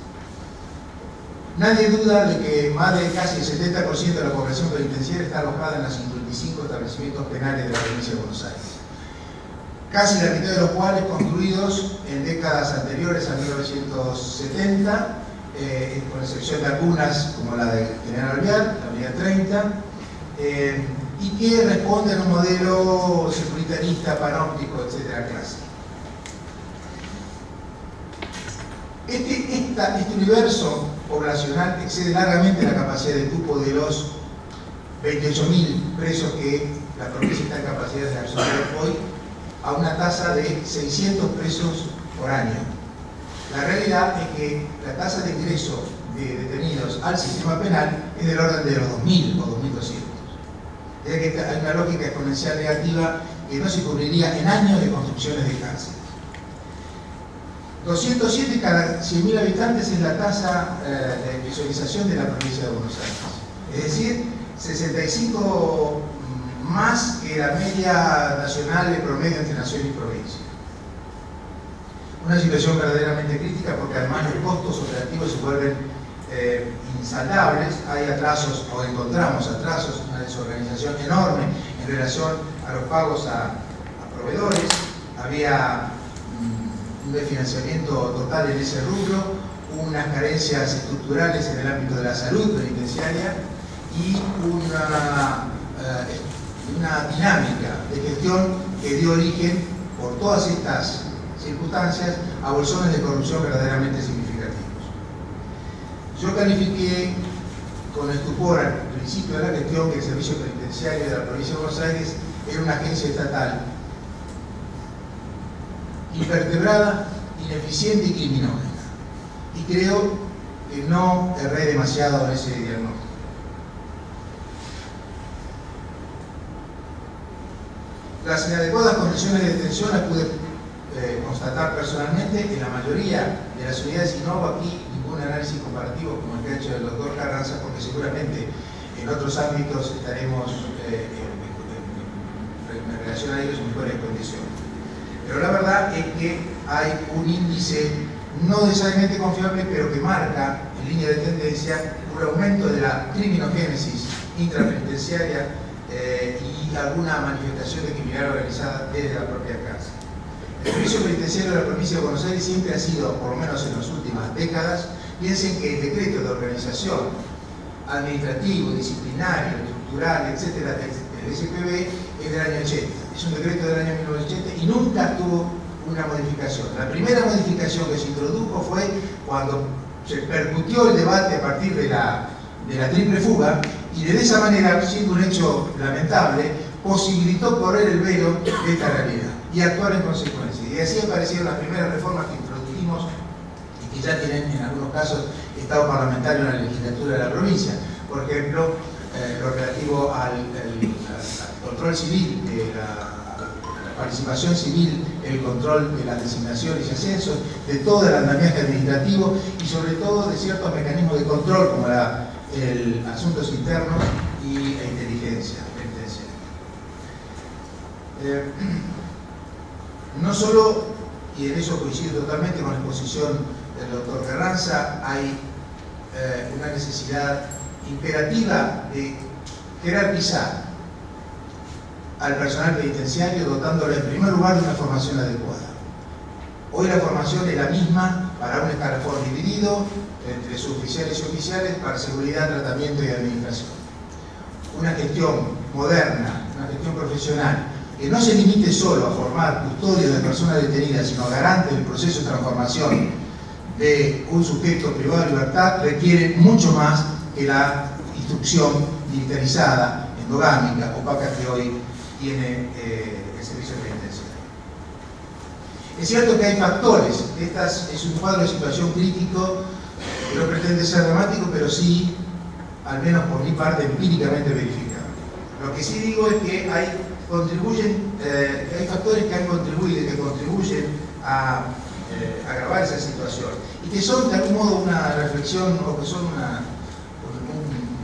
Nadie duda de que más de casi el 70% de la población penitenciaria está alojada en los 55 establecimientos penales de la provincia de Buenos Aires, casi la mitad de los cuales construidos en décadas anteriores a 1970, con excepción de algunas como la de General Alvear, la unidad 30, y que responden a un modelo securitarista, panóptico, etcétera, clásico. Este universo poblacional excede largamente la capacidad de cupo de los 28.000 presos que la provincia está en capacidad de absorber hoy, a una tasa de 600 presos por año. La realidad es que la tasa de ingreso de detenidos al sistema penal es del orden de los 2.000 o 2.200. Es que hay una lógica exponencial negativa que no se cubriría en años de construcciones de cárceles. 207 cada 100.000 habitantes es la tasa de visualización de la provincia de Buenos Aires. Es decir, 65 más que la media nacional de promedio entre nación y provincia. Una situación verdaderamente crítica porque además los costos operativos se vuelven insaldables. Hay atrasos, o encontramos atrasos, una desorganización enorme en relación a los pagos a proveedores. Había un desfinanciamiento total en ese rubro, unas carencias estructurales en el ámbito de la salud penitenciaria y una dinámica de gestión que dio origen, por todas estas circunstancias, a bolsones de corrupción verdaderamente significativos. Yo califiqué con estupor al principio de la gestión que el Servicio Penitenciario de la Provincia de Buenos Aires era una agencia estatal invertebrada, ineficiente y criminógena. Y creo que no erré demasiado en ese diagnóstico. Las inadecuadas condiciones de detención las pude constatar personalmente en la mayoría de las unidades, y no hago aquí ningún análisis comparativo como el que ha hecho el doctor Carranza, porque seguramente en otros ámbitos estaremos en relación a ellos en mejores condiciones. Pero la verdad es que hay un índice no necesariamente confiable, pero que marca en línea de tendencia un aumento de la criminogénesis intrapenitenciaria y alguna manifestación de criminalidad organizada desde la propia cárcel. El servicio penitenciario de la provincia de Buenos Aires siempre ha sido, por lo menos en las últimas décadas, piensen que el decreto de organización administrativo, disciplinario, estructural, etcétera, del SPB es del año 80. Es un decreto del año 1980 y nunca tuvo una modificación. La primera modificación que se introdujo fue cuando se percutió el debate a partir de la triple fuga y de esa manera, siendo un hecho lamentable, posibilitó correr el velo de esta realidad y actuar en consecuencia. Y así aparecieron las primeras reformas que introdujimos y que ya tienen en algunos casos estado parlamentario en la legislatura de la provincia. Por ejemplo, lo relativo al control civil, la participación civil, el control de las designaciones y ascensos, de todo el andamiaje administrativo y sobre todo de ciertos mecanismos de control como el asuntos internos y la inteligencia penitenciaria. No solo, y en eso coincido totalmente con la exposición del doctor Carranza, hay una necesidad imperativa de jerarquizar al personal penitenciario dotándolo en primer lugar de una formación adecuada. Hoy la formación es la misma para un escalafón dividido entre suboficiales y oficiales para seguridad, tratamiento y administración. Una gestión moderna, una gestión profesional que no se limite solo a formar custodios de personas detenidas, sino garante del proceso de transformación de un sujeto privado de libertad, requiere mucho más que la instrucción militarizada, endogámica, opaca que hoy tiene el servicio penitenciario. Es cierto que hay factores, es un cuadro de situación crítico, que no pretende ser dramático, pero sí, al menos por mi parte, empíricamente verificable. Lo que sí digo es que hay factores que han contribuido y que contribuyen a agravar esa situación y que son de algún modo una reflexión o que son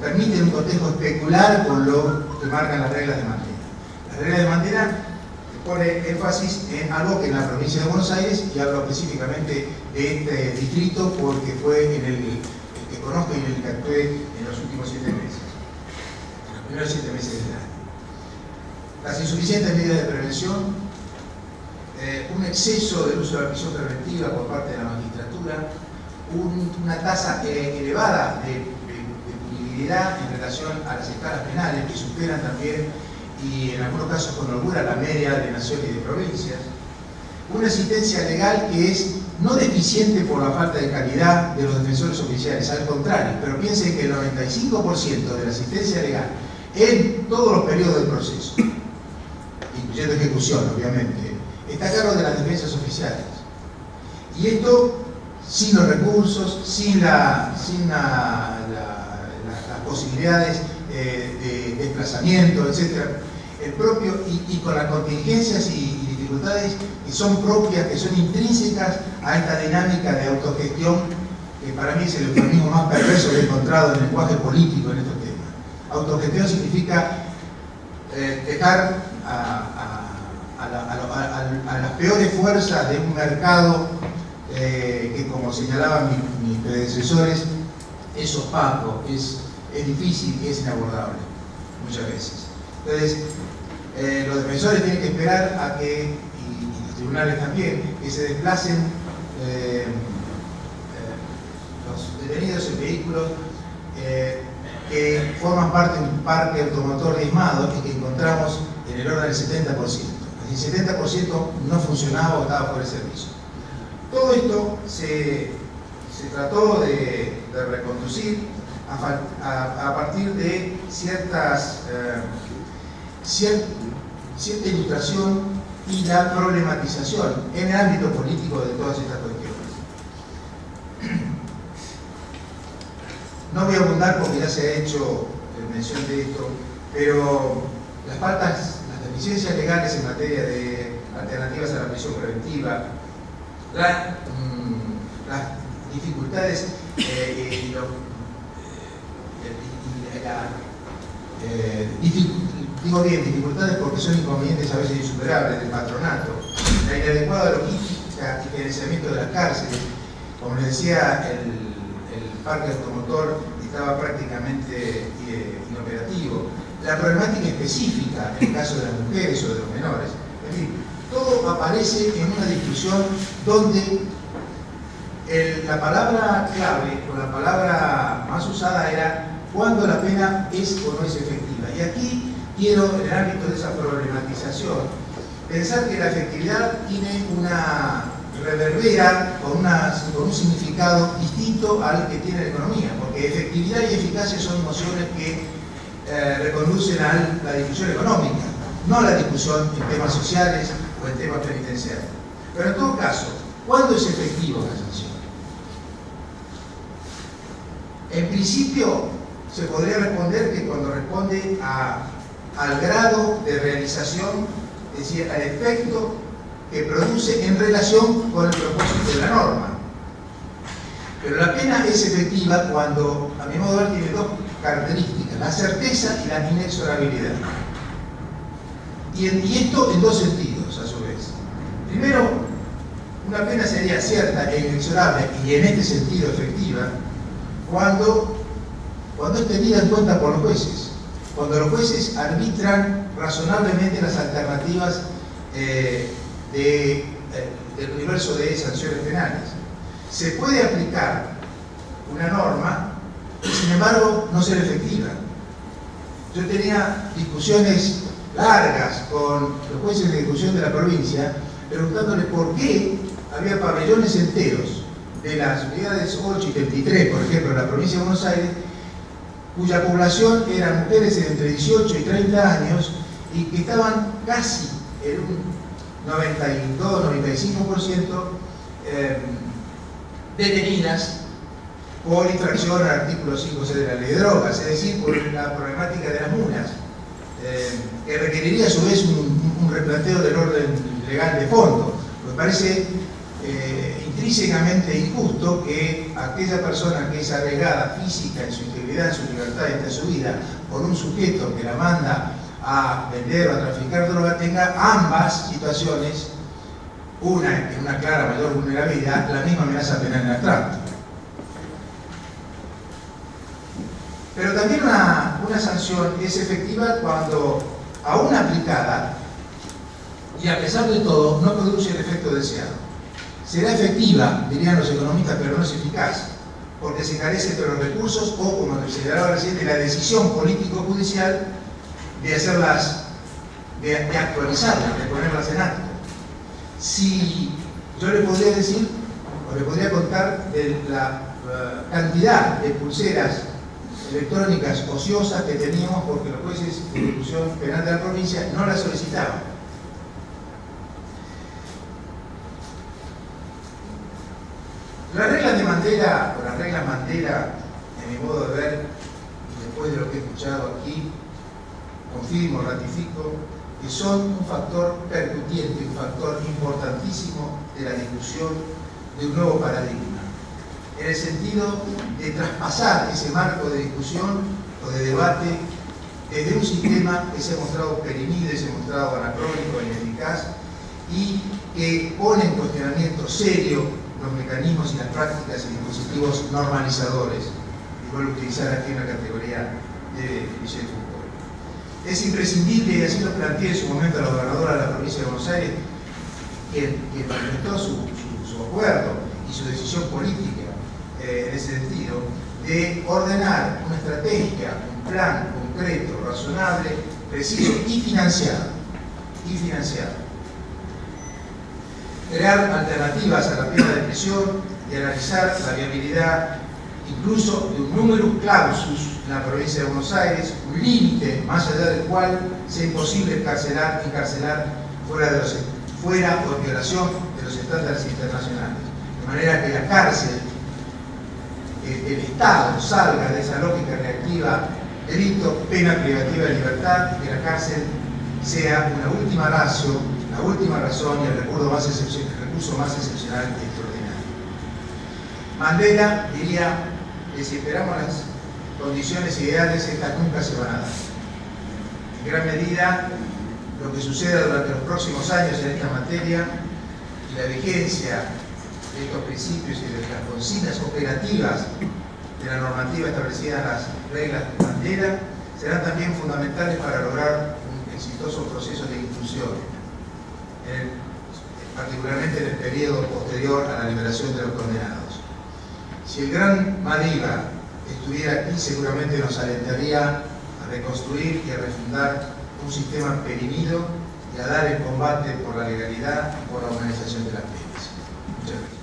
permiten un cotejo especular con lo que marcan las reglas de Mandela. Las reglas de Mandela pone énfasis en algo que en la provincia de Buenos Aires, y hablo específicamente de este distrito porque fue en el que conozco y en el que actué en los últimos 7 meses, en los primeros 7 meses del año. Las insuficientes medidas de prevención, un exceso del uso de la prisión preventiva por parte de la magistratura, una tasa elevada de punibilidad en relación a las escalas penales que superan también y en algunos casos con holgura la media de naciones y de provincias, una asistencia legal que es no deficiente por la falta de calidad de los defensores oficiales, al contrario, pero piensen que el 95% de la asistencia legal en todos los periodos del proceso, incluyendo ejecución obviamente, está a cargo de las defensas oficiales. Y esto sin los recursos, sin las posibilidades de desplazamiento, etc. Y con las contingencias y dificultades que son propias, que son intrínsecas a esta dinámica de autogestión, que para mí es el eufemismo más perverso que he encontrado en el lenguaje político en estos temas. Autogestión significa dejar a las peores fuerzas de un mercado que, como señalaban mis predecesores, es opaco, es difícil y es inabordable muchas veces. Entonces, los defensores tienen que esperar a que, y los tribunales también, que se desplacen los detenidos en vehículos que forman parte de un parque automotor diezmado y que encontramos en el orden del 70%. El 70% no funcionaba o estaba fuera de servicio. Todo esto se trató de reconducir a partir de cierta ilustración y la problematización en el ámbito político de todas estas cuestiones. No voy a abundar porque ya se ha hecho mención de esto, pero las deficiencias legales en materia de alternativas a la prisión preventiva, las dificultades digo bien, dificultades porque son inconvenientes a veces insuperables del patronato, la inadecuada logística y financiamiento de las cárceles, como les decía, el parque automotor estaba prácticamente inoperativo, la problemática específica en el caso de las mujeres o de los menores. En fin, todo aparece en una discusión donde la palabra clave o la palabra más usada era cuándo la pena es o no es efectiva. Y aquí quiero, en el ámbito de esa problematización, pensar que la efectividad tiene una reverbera con un significado distinto al que tiene la economía, porque efectividad y eficacia son nociones que reconducen a la discusión económica, no a la discusión en temas sociales o en temas penitenciarios. Pero en todo caso, ¿cuándo es efectiva una sanción? En principio, se podría responder que cuando responde al grado de realización, es decir, al efecto que produce en relación con el propósito de la norma. Pero la pena es efectiva cuando, a mi modo de ver, tiene dos características: la certeza y la inexorabilidad. Y esto en dos sentidos, a su vez. Primero, una pena sería cierta e inexorable, y en este sentido efectiva, cuando es tenida en cuenta por los jueces, cuando los jueces arbitran razonablemente las alternativas del universo de sanciones penales. Se puede aplicar una norma y, sin embargo, no ser efectiva. Yo tenía discusiones largas con los jueces de ejecución de la provincia, preguntándole por qué había pabellones enteros de las unidades 8 y 33, por ejemplo, en la provincia de Buenos Aires, cuya población eran mujeres de entre 18 y 30 años y que estaban casi en un 92-95% detenidas por infracción al artículo 5C de la ley de drogas, es decir, por la problemática de las mulas, que requeriría a su vez un replanteo del orden legal de fondo. Me parece intrínsecamente injusto que aquella persona que es arriesgada física en su integridad, en su libertad y en su vida por un sujeto que la manda a vender o a traficar droga tenga ambas situaciones, una en una clara mayor vulnerabilidad, la misma amenaza penal en abstracto. Pero también una sanción es efectiva cuando, aún aplicada y a pesar de todo, no produce el efecto deseado. Será efectiva, dirían los economistas, pero no es eficaz, porque se carece de los recursos o, como se señalaba recién, de la decisión político-judicial de hacerlas, de actualizarlas, de ponerlas en acto. Si yo le podría decir, o le podría contar de la cantidad de pulseras electrónicas ociosas que teníamos porque los jueces de ejecución penal de la provincia no las solicitaban. Las reglas de Mandela, o las reglas Mandela, en mi modo de ver, y después de lo que he escuchado aquí, confirmo, ratifico, que son un factor percutiente, un factor importantísimo de la discusión de un nuevo paradigma, en el sentido de traspasar ese marco de discusión o de debate desde un sistema que se ha mostrado perimido, se ha mostrado anacrónico, ineficaz, y que pone en cuestionamiento serio los mecanismos y las prácticas y dispositivos normalizadores, y vuelvo a utilizar aquí una categoría de Michel Foucault. Es imprescindible, y así lo planteé en su momento a la gobernadora de la provincia de Buenos Aires, que manifestó su acuerdo y su decisión política en ese sentido, de ordenar una estrategia, un plan concreto, razonable, preciso y financiado. Crear alternativas a la pena de prisión y analizar la viabilidad incluso de un numerus clausus en la provincia de Buenos Aires, un límite más allá del cual sea imposible encarcelar fuera o en violación de los estándares internacionales. De manera que la cárcel, el Estado salga de esa lógica reactiva, delito, pena privativa de libertad, y que la cárcel sea una última ratio, la última razón y el recurso más excepcional y extraordinario. Mandela diría que si esperamos las condiciones ideales, estas nunca se van a dar. En gran medida, lo que suceda durante los próximos años en esta materia y la vigencia de estos principios y de las consignas operativas de de la normativa establecida en las reglas de Mandela serán también fundamentales para lograr un exitoso proceso de inclusión, particularmente en el periodo posterior a la liberación de los condenados. Si el gran Madiba estuviera aquí, seguramente nos alentaría a reconstruir y a refundar un sistema perimido y a dar el combate por la legalidad y por la humanización de las penas. Muchas gracias.